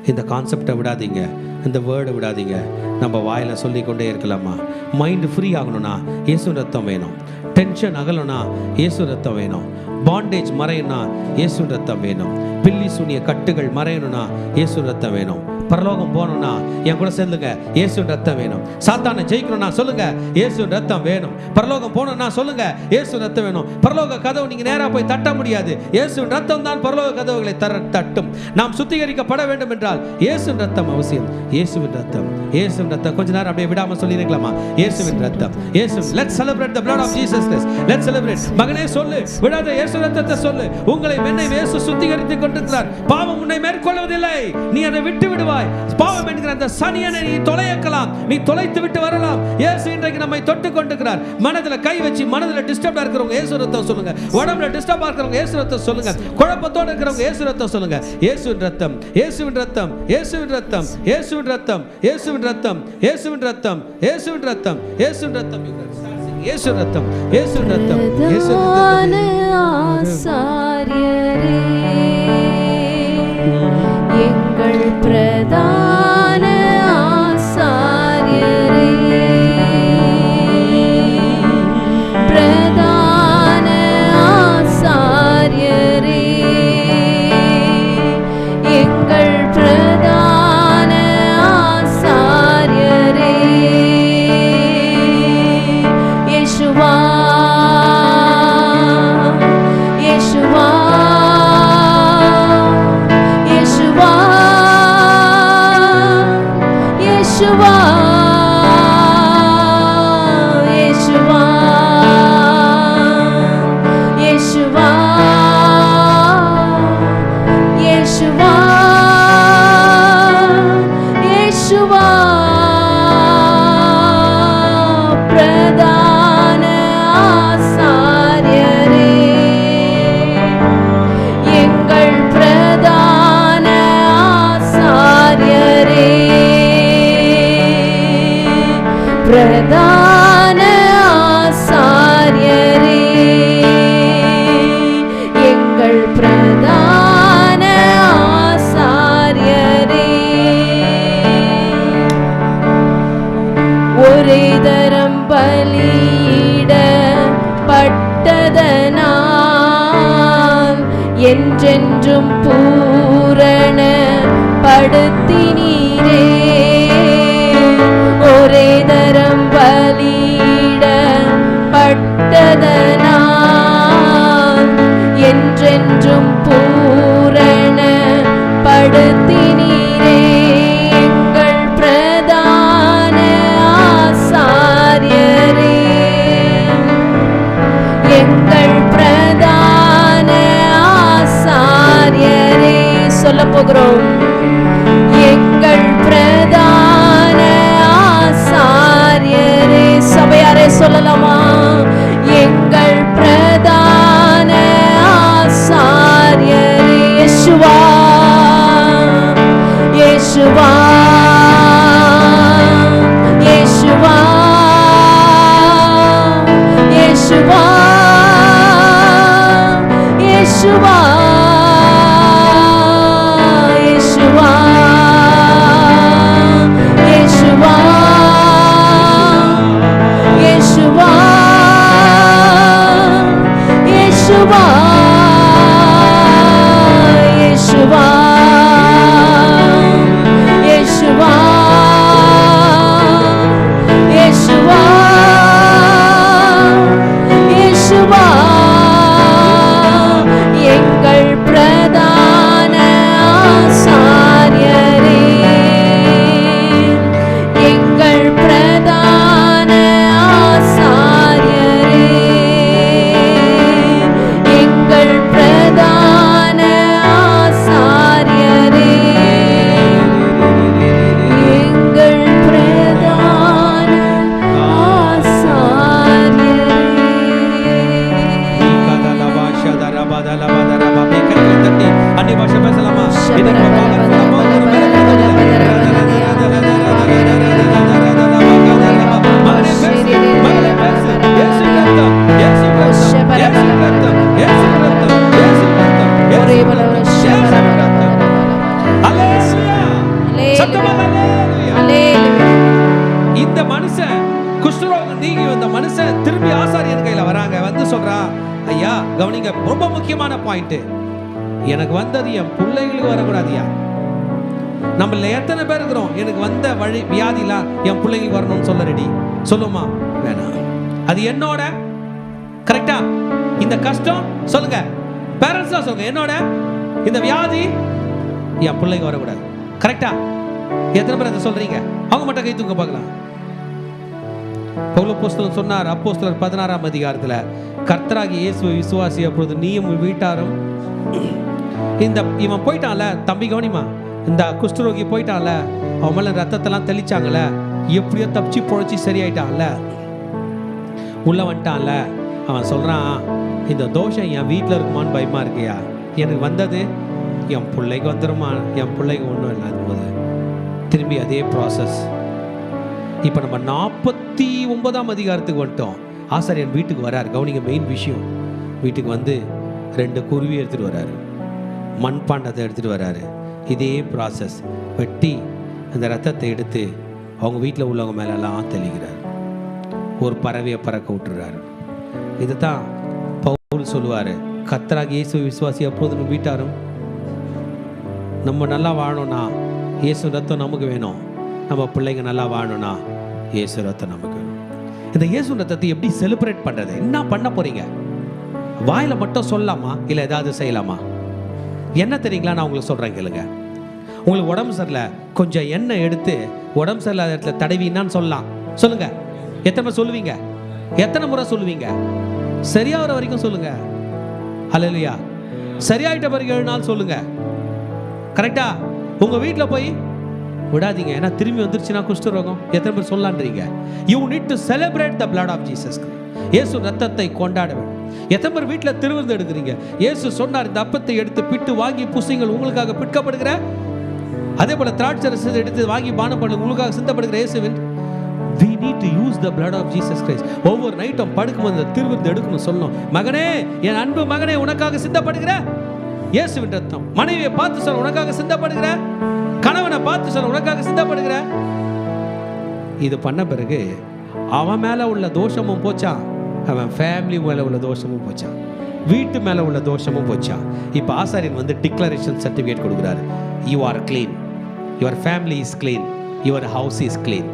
இந்த கான்செப்டை விடாதீங்க, இந்த வேர்டை விடாதீங்க. நம்ம வாயில் சொல்லிக்கொண்டே இருக்கலாமா? மைண்டு ஃப்ரீ ஆகணும்னா இயேசு ரத்தம் வேணும். டென்ஷன் அகலனா இயேசு ரத்தம் வேணும். பாண்டேஜ் மறையணும்னா இயேசு ரத்தம் வேணும். பில்லி சூனிய கட்டுகள் மறையணும்னா இயேசு ரத்தம் வேணும். பரலோகம் போகணும்னா என் கூட சேர்ந்துங்க, இயேசு ரத்தம் வேணும். சாத்தானை ஜெயிக்கணும்னா சொல்லுங்க, இயேசு ரத்தம் வேணும். பரலோகம் போகணும்னா சொல்லுங்க, இயேசு ரத்தம் வேணும். பரலோக கதவு நீங்க நேராக போய் தட்ட முடியாது. இயேசு ரத்தம் தான் பரலோக கதவுகளை தட்டும். நாம் சுத்திகரிக்கப்பட வேண்டும் என்றால் இயேசுவின் ரத்தம் அவசியம். இயேசுவின் ரத்தம், இயேசுவின் ரத்தம். கொஞ்ச நேரம் அப்படியே விடாம சொல்லிருக்கலாமா? இயேசுவின் ரத்தம், இயேசு. Let's celebrate the blood of Jesus Christ. Let's celebrate. மகனே சொல்லு, விடாத இயேசு ரத்தத்தை சொல்லு. உங்களை என்னை இயேசு சுத்திகரித்துக் கொண்டிருக்கிறார். பாவம் உன்னை மேற்கொள்வதில்லை, நீ அதை விட்டு விடுவாய். சொல்லுவாய். பாவம் என்கிற அந்த சனியனை நீ தொலைக்கலாம், நீ தொலைத்து விட்டு வரலாம். இயேசு இன்றைக்கு நம்மை தொட்டு கொண்டிருக்கிறார். மனதில் கை வச்சு, மனதில் டிஸ்டர்பா இருக்கிறவங்க இயேசு ரத்தம் சொல்லுங்க. உடம்புல டிஸ்டர்பா இருக்கிறவங்க இயேசு ரத்தம் சொல்லுங்க. குழப்பத்தோடு இருக்கிறவங்க இயேசு ரத்தம் சொல்லுங்க. இயேசுவின் ரத்தம், இயேசுவின் ரத்தம், இயேசுவின் ரத்தம், இயேசுவின் ரத்தம், இயேசுவின் ரத்தம், இயேசுவின் ரத்தம், இயேசுவின் ரத்தம், இயேசுவின் ரத்தம், இயேசு ரத்தம், இயேசு ரத்தம், இயேசு ரத்தம். ஆசாரியரே, எங்கள் பிரதான ஆசாரியரே, பிரதான ஆசாரியரே, எங்கள் பிரதான ஆசாரியரே, இயேசுவா, இயேசுவா, இயேசுவா, இயேசுவா, இயேசுவா, இயேசுவா, இயேசுவா, இயேசுவா, பிரதான ஆசாரியரே, எங்கள் பிரதான ஆசாரியரே, பிரதான ஆசாரியரே, எங்கள் பிரதான ஆசாரியரே, ஒரே தரம் பலியிடப்பட்டதனால் என்றென்றும் பூரண படுத்தினீரே, ஒரே தரம் பலியிடப்பட்டதனால் என்றென்றும் பூரண படுத்தினீரே, எங்கள் பிரதான ஆசாரியரே, எங்கள் பிரதான ஆசாரியரே. சொல்ல போகிறோம், எங்கள் பிரதான ஆசாரியரே. சபையாரே சொல்லலாமா? எங்கள் பிரதான ஆசாரியரே, இயேசுவா, இயேசுவா, இயேசுவா, இயேசுவா, இயேசுவா, இயேசுவா, இயேசுவா, இயேசுவா, இயேசுவா, இயேசுவா, இயேசுவா, இயேசுவா, இயேசுவா, எங்கள் பிரதான ஆசாரியரே, எங்கள் பிரதான ஆசாரியரே, எங்கள் பிரதான ஆசாரியரே, எங்கள் பிரதான ஆசாரியரே. அன்னை பாஷை பேசலாமா? இந்த மனுஷன் குஷ்டரோகம் நீங்கி வந்த மனுஷன் திரும்பி ஆசாரியன் கையில வராங்க. வந்து சொல்றா, ஐயா கவனிங்க, ரொம்ப முக்கியமான பாயிண்ட், எனக்கு வந்தது என் பிள்ளைகளுக்கு வரக்கூடாதுயா. நம்மள எத்தனை பேர் இருக்கிறோம், எனக்கு வந்த வழி வியாதிலாம் என் பிள்ளைங்களுக்கு வரணும்னு சொல்ல ரெடி? சொல்லுமா? வேணாம். அது என்னோட கரெக்டா? இந்த கஷ்டம் சொல்லுங்க, பேரண்ட்ஸ் தான் சொல்லுங்க, என்னோட இந்த வியாதி என் பிள்ளைக்கு வரக்கூடாது. கரெக்டா? எத்தனை பேர் அதை சொல்றீங்க? அவங்க மட்டும் கை தூக்க பார்க்கலாம். பவுல் அப்போஸ்தலன் சொன்னார், அப்போஸ்தலர் 16ஆம் அதிகாரத்துல, கர்த்தராகிய இயேசுவை விசுவாசி, அப்பொழுது நீயும் வீட்டாரும். இந்த இவன் போயிட்டான்ல தம்பி, கவனிமா, இந்த குஷ்டரோகி போயிட்டான்ல, அவன் மேலே ரத்தத்தெல்லாம் தெளிச்சாங்கல்ல, எப்படியோ தப்பிச்சு பொழைச்சி சரியாயிட்டான்ல, உள்ள வந்துட்டான்ல. அவன் சொல்கிறான், இந்த தோஷம் என் வீட்டில் இருக்குமான்னு பயமாக இருக்கியா, எனக்கு வந்தது என் பிள்ளைக்கு வந்துடுமா, என் பிள்ளைக்கு ஒன்றும் இல்லாத போது திரும்பி அதே ப்ராசஸ். இப்போ நம்ம 49ஆம் அதிகாரத்துக்கு வந்துட்டோம். ஆசாரியன் வீட்டுக்கு வராரு. கவனிங்க, மெயின் விஷயம். வீட்டுக்கு வந்து 2 குருவி எடுத்துகிட்டு வராரு, மண்பாண்டத்தை எடுத்துகிட்டு வராரு. இதே ப்ராசஸ். வெட்டி அந்த ரத்தத்தை எடுத்து அவங்க வீட்டில் உள்ளவங்க மேலெல்லாம் தெளிக்கிறார். ஒரு பறவையை பறக்க விட்டுறாரு. இதை தான் பவுல் சொல்லுவார், கர்த்தராகிய இயேசு விசுவாசி எப்போதும் வீட்டாரும் நம்ம நல்லா வாழணும்னா இயேசு ரத்தம் நமக்கு வேணும். நம்ம பிள்ளைங்க நல்லா வாழணும்னா இயேசு ரத்தம் நமக்கு வேணும். இந்த இயேசு ரத்தத்தை எப்படி செலிப்ரேட் பண்ணுறது? என்ன பண்ண போகிறீங்க? வாயில் மட்டும் சொல்லலாமா, இல்லை ஏதாவது செய்யலாமா? என்ன தெரியுங்களா? நான் உங்களுக்கு சொல்கிறேன் கேளுங்க. உங்களுக்கு உடம்பு சரியில்லை, கொஞ்சம் எண்ணெய் எடுத்து உடம்பு சரியில்லாத இடத்துல தடவினான்னு சொல்லலாம். சொல்லுங்க, எத்தனை முறை சொல்லுவீங்க? எத்தனை முறை சொல்லுவீங்க? சரியாகிற வரைக்கும் சொல்லுங்க. ஹல்லேலூயா. சரியாயிட்ட பிறகு 7 நாள் சொல்லுங்க. கரெக்டா? உங்க வீட்டில் போய் விடாதீங்க, ஏன்னா திரும்பி வந்துருச்சுன்னா குஷ்டரோகம். எத்தனை பேர் சொல்லலான்றீங்க? You need to celebrate the blood of Jesus. இயேசு ரத்தத்தை கொண்டாட வேண்டும். எத்தனை பேர் வீட்டில் திருவிருந்து எடுக்கிறீங்க? இயேசு சொன்னார், இந்த அப்பத்தை எடுத்து பிட்டு வாங்கி புசிங்கள், உங்களுக்காக பிற்கப்படுகிற, அதே போல திராட்சை ரசத்தை எடுத்து வாங்கி பானம் பண்ணுங்க, உங்களுக்காக சிந்தப்படுகிற இயேசுவின். We need to use the blood of Jesus Christ. ஒவ்வொரு நைட்டும் படுக்கும்போது அந்த திருவிருந்து எடுக்கணும், சொல்லணும், மகனே, என் அன்பு மகனே, உனக்காக சிந்தப்படுகிற இயேசுவின் ரத்தம். மனைவியை பார்த்து சொல்ல, உனக்காக சிந்தப்படுகிற. கணவனை பார்த்து சொல்ல, உனக்காக சிந்தப்படுகிற. இது பண்ண பிறகு அவன் மேல உள்ள தோஷமும் போச்சான், அவன் ஃபேமிலி மேல உள்ள தோஷமும் போச்சான், வீட்டு மேல உள்ள தோஷமும் போச்சான். இப்போ ஆசாரியன் வந்து டிக்ளரேஷன் சர்டிஃபிகேட் கொடுக்குறாரு. You are clean, your family is clean, your house is clean.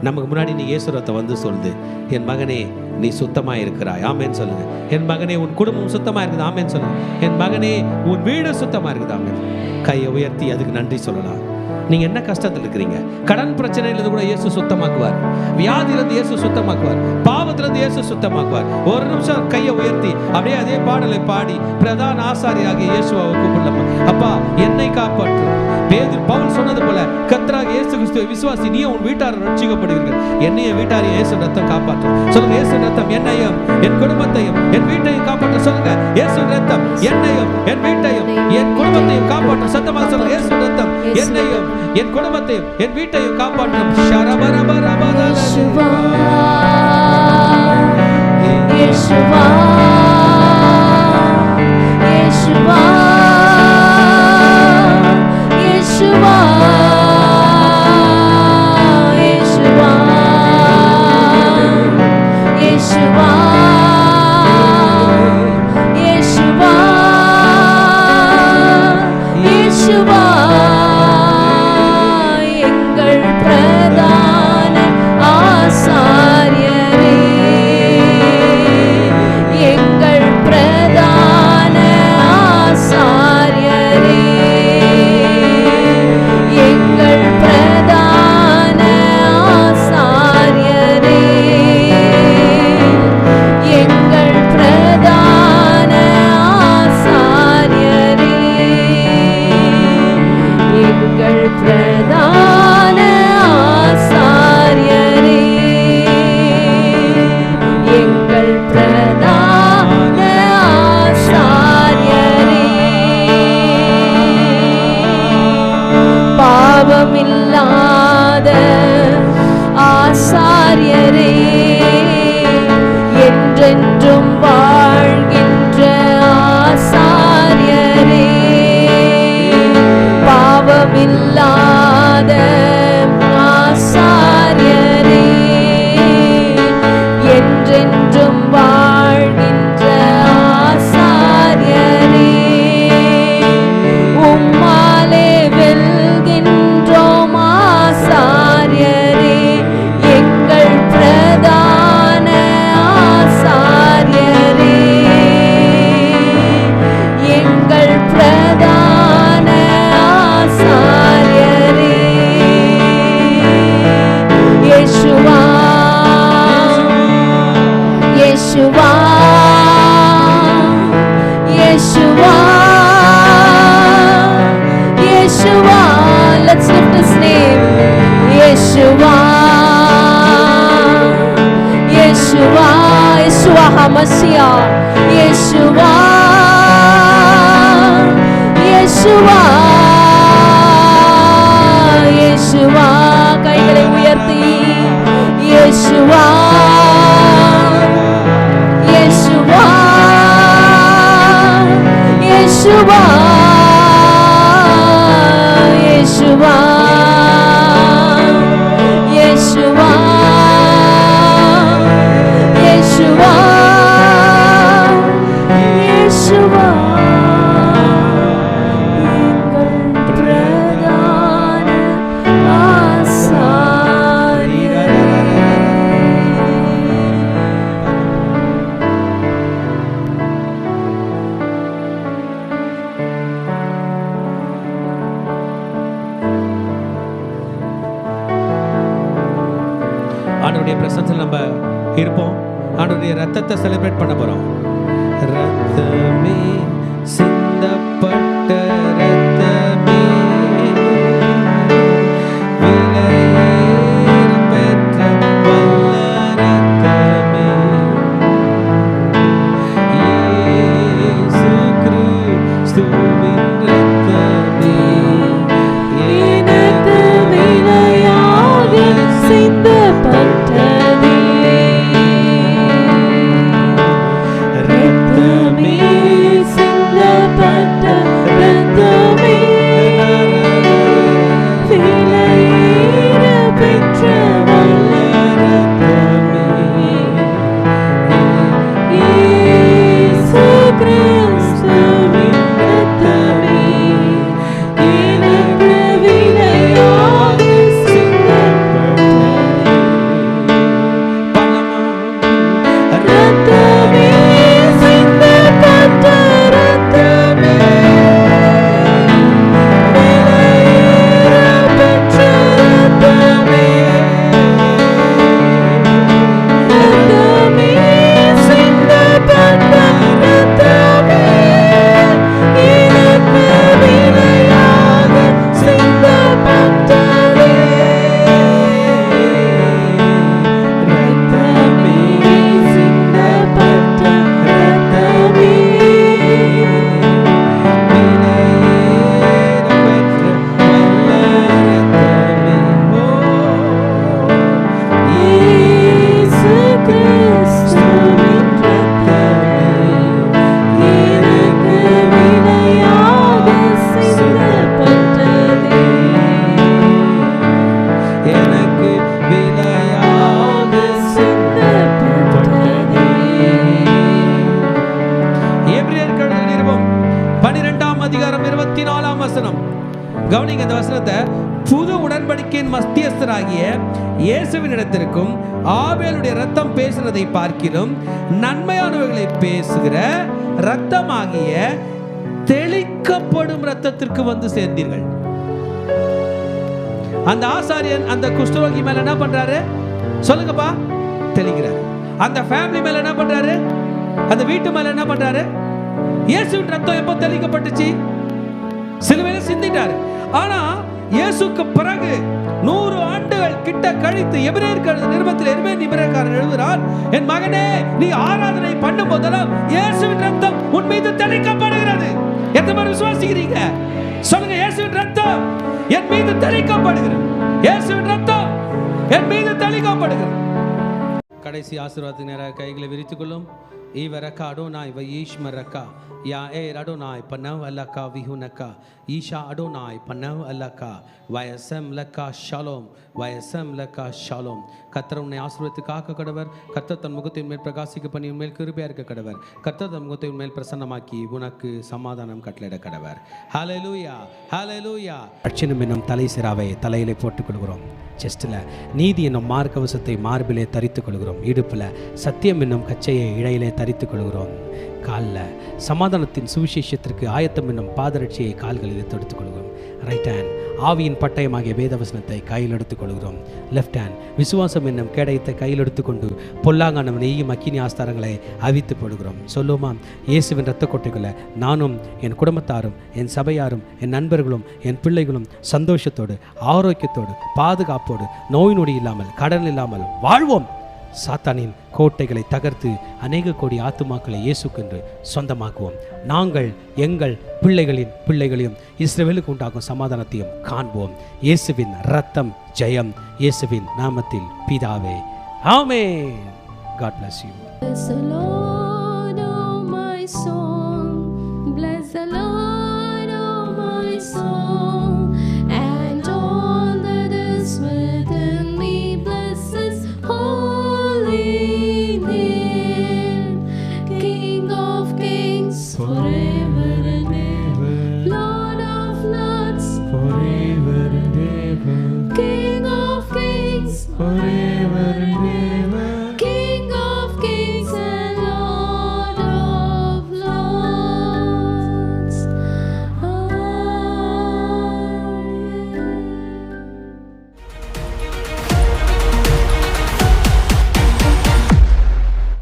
நமக்கு முன்னாடி நீ இயேசு ரத்தம் வந்து சொல்லுது, என் மகனே நீ சுத்தமாக இருக்கிறாய், ஆமேன்னு சொல்லுங்க. என் மகனே உன் குடும்பம் சுத்தமாக இருக்குது, ஆமேன்னு சொல்லுங்க. என் மகனே உன் வீடு சுத்தமாக இருக்குது, ஆமேன். கையை உயர்த்தி அதுக்கு நன்றி சொல்லலாம். நீங்கள் என்ன கஷ்டத்தில் இருக்கிறீங்க? கடன் பிரச்சனையிலிருந்து கூட இயேசு சுத்தமாக்குவார். வியாதியிலிருந்து இயேசு சுத்தமாக்குவார். பாவத்திலிருந்து இயேசு சுத்தமாக்குவார். ஒரு நிமிஷம் கையை உயர்த்தி அப்படியே அதே பாடலை பாடி பிரதான ஆசாரியாகிய இயேசுவை கூப்பிடலாம். அப்பா, என்னை காப்பாற்று. பவுல் சொன்னது போல, கர்த்தராகிய இயேசு கிறிஸ்துவை விசுவாசி, நீ உன் வீட்டார் ரட்சிக்கப்படுவீர்கள். என்னையும் வீட்டாரை இயேசு ரத்தம் காப்பாற்றும். சொல்லுங்க, இயேசு ரத்தம் என்னையும் என் குடும்பத்தையும் என் வீட்டையும் காப்பாற்ற. சொல்லுங்க, இயேசு ரத்தம் என்னையும் என் வீட்டையும் என் குடும்பத்தையும் காப்பாற்றும். சத்தமாக சொல்லுங்க, இயேசு ரத்தம் என்னையும் என் குடும்பத்தையும் என் வீட்டையும் காப்பாற்றும். இயேசுவா, இயேசுவா, இயேசுவா, இயேசுவா, இயேசுவா, இயேசுவா, இயேசுவா, எங்கள் பிரதான ஆசாரியரே, எங்கள் பிரதான ஆசாரியரே, எங்கள் பிரதான ஆசாரியரே, எங்கள் பிரதான ஆசாரியரே, எங்கள் பிரதான ஆசாரியரே, எங்கள் பிரதான ஆசாரியரே, பாவமில்லாத ஆசாரியரே, என்றென்றும் வாழ்கின்ற ஆசாரியரே, பாவமில்லாத ஆசாரியரே, என்றென்றும் வாழ்கின்ற ஆசாரியரே, உம்மாலே வெல்கின்றோம் ஆசாரியரே, எங்கள் பிரதான ஆசாரியரே, எங்கள் பிரதான ஆசாரியரே, இயேசுவா, இயேசுவா, இயேசுவா, இயேசுவா, மசியா இயேசுவா இயேசுவா இயேசுவா கைகளை உயர்த்தி இயேசுவா இயேசுவா இயேசுவா இயேசுவா இயேசுவா இயேசுவா இயேசுவா எங்கள் பிரதான ஆசாரியரே. ஆண்டவருடைய பிரசன்ஸில் நம்ம இருப்போம். ஆண்டவருடைய ரத்தத்தை செலிப்ரேட் பண்ண போறோம். ரத்தமே சிந்தப்பட்ட ரத்தமே விலையேற பெற்ற வல்ல ரத்தமே இயேசு கிறிஸ்துவின் ரத்தமே எனக்கு விலையாக சிந்தப்பட்டதே. ரத்தமே சிந்தப்பட்ட ரத்தமே விலையேற பெற்ற வல்ல ரத்தமே இயேசு கிறிஸ்துவின் ரத்தமே எனக்கு விலையாக சிந்தப்பட்டதே. ரத்தமே சிந்தப்பட்ட ரத்தமே விலையேற பெற்ற ரத்தமே ரத்தமே சிந்தப்பட்ட ரத்தமே எனக்கு விலையாக சிந்தப்பட்டதே. ரத்தமே சிந்தப்பட்ட ரத்தமே இயேசு கிறிஸ்துவின் ரத்தமே எனக்கு விலையாக சிந்தப்பட்டதே. எனக்கு விலையாக சிந்தப்பட்டதே. எபிரேயருக்கு எழுதின நிருபம் 12ஆம் அதிகாரம் 24ஆம் வசனம். கவனிங்க இந்த வசனத்தை. புது உடன்படிக்கையின் மத்தியஸ்தராகிய இயேசுவின் இடத்திற்கும் ஆபேலுடைய ரத்தம் பேசுனதை பார்க்கிறோம் நன்மையானவைகளை பேசுகிற ரத்தமாகிய தெளிக்கப்படும் ரத்தத்திற்கு வந்து சேர்ந்தீர்கள். அந்த ஆசாரியன் அந்த குஷ்டரோகி மேல என்ன பண்றாரு சொல்லுங்கப்பா? தெளிக்கிறாரு. அந்த ஃபேமிலி மேல என்ன பண்றாரு? அந்த வீட்டு மேல என்ன பண்றாரு? இயேசுவின் ரத்தம் எப்போ தெளிக்கப்பட்டுச்சு? சிலுவையில சிந்திட்டாரு. ஆனா இயேசுக்கு பிறகு 100 ஆண்டுகள் கிட்ட கழித்து எபிரேயர் நிருபத்தில் எபிரேயர்காரன் எழுதுகிறார், என் மகனே நீ ஆராதனை பண்ணும் போதெல்லாம் இயேசுவின் ரத்தம் உன் மீது தெளிக்கப்படுகிறது. எத்தனை பேர் விசுவாசிக்கிறீங்க? சொல்லுங்க, இயேசுவின் ரத்தம் என் மீது தெளிக்கப்படுகிறது. இயேசுவின் ரத்தம் என் மீது தெளிக்கப்படுகிறது. கடைசி ஆசீர்வாதத்துக்கு நேராக கைகளை விரித்துக் கொள்ளும். ஈவரக்கா அடோனாய் வயீஷ்மரக்கா யா ஏ அடோனாய் பனவ் அல்லக்கா விஹுனக்கா ஈஷா அடோனாய் பனவ் அல்லக்கா வயசம் லக்கா ஷாலோம் வயசம் லக்கா ஷாலோம். கர்த்தர் உன்னை ஆசீர்வதித்து காக்க கடவர். கர்த்தர் தன் முகத்தின் மேல் பிரகாசிக்க பண்ணி உன்மேல் கிருபையா இருக்க கடவர். கர்த்தர் தன் முகத்தின் மேல் பிரசன்னமாக்கி உனக்கு சமாதானம் கட்டளையிட கடவர். ஹல்லேலூயா ஹல்லேலூயா. ரட்சணம் என்னும் தலை சிராவை தலையிலே போட்டுக் கொள்கிறோம். செஸ்டில் நீதி என்னும் மார்க்கவசத்தை மார்பிலே தரித்துக் கொள்கிறோம். இடுப்பில் சத்தியம் என்னும் கச்சையை இழையிலே தரித்துக் கொள்கிறோம். காலில் சமாதானத்தின் சுவிசேஷத்திற்கு ஆயத்தம் என்னும் பாதரட்சியை கால்களில் தொடுத்துக் கொள்கிறோம். ரைட் ஹேண்ட் ஆவியின் பட்டயமாகிய வேதவசனத்தை கையில் எடுத்துக் கொள்கிறோம். லெஃப்ட் ஹேண்ட் விசுவாசம் என்னும் கேடயத்தை கையில் எடுத்துக்கொண்டு பொல்லாங்கான நெய்யும் அக்கினி ஆஸ்தாரங்களை அவித்து போடுகிறோம். சொல்லுமா, இயேசுவின் இரத்த கொட்டைகளை நானும் என் குடும்பத்தாரும் என் சபையாரும் என் நண்பர்களும் என் பிள்ளைகளும் சந்தோஷத்தோடு ஆரோக்கியத்தோடு பாதுகாப்போடு நோய் நொடி இல்லாமல் கடன் இல்லாமல் வாழ்வோம். சாத்தானின் கோட்டைகளை தகர்த்து அநேக கோடி ஆத்துமாக்களை இயேசுக்கென்று சொந்தமாக்குவோம். நாங்கள் எங்கள் பிள்ளைகளையும் இஸ்ரவேலுக்கு உண்டாகும் சமாதானத்தையும் காண்போம். இயேசுவின் இரத்தம் ஜெயம். இயேசுவின் நாமத்தில் பிதாவே, ஆமென். God bless you. Bless the Lord, oh my soul. Bless the Lord, oh my soul. And all that is within me, bless His holy name. King of kings, forever and ever. Lord of lords, forever and ever. King of kings, forever.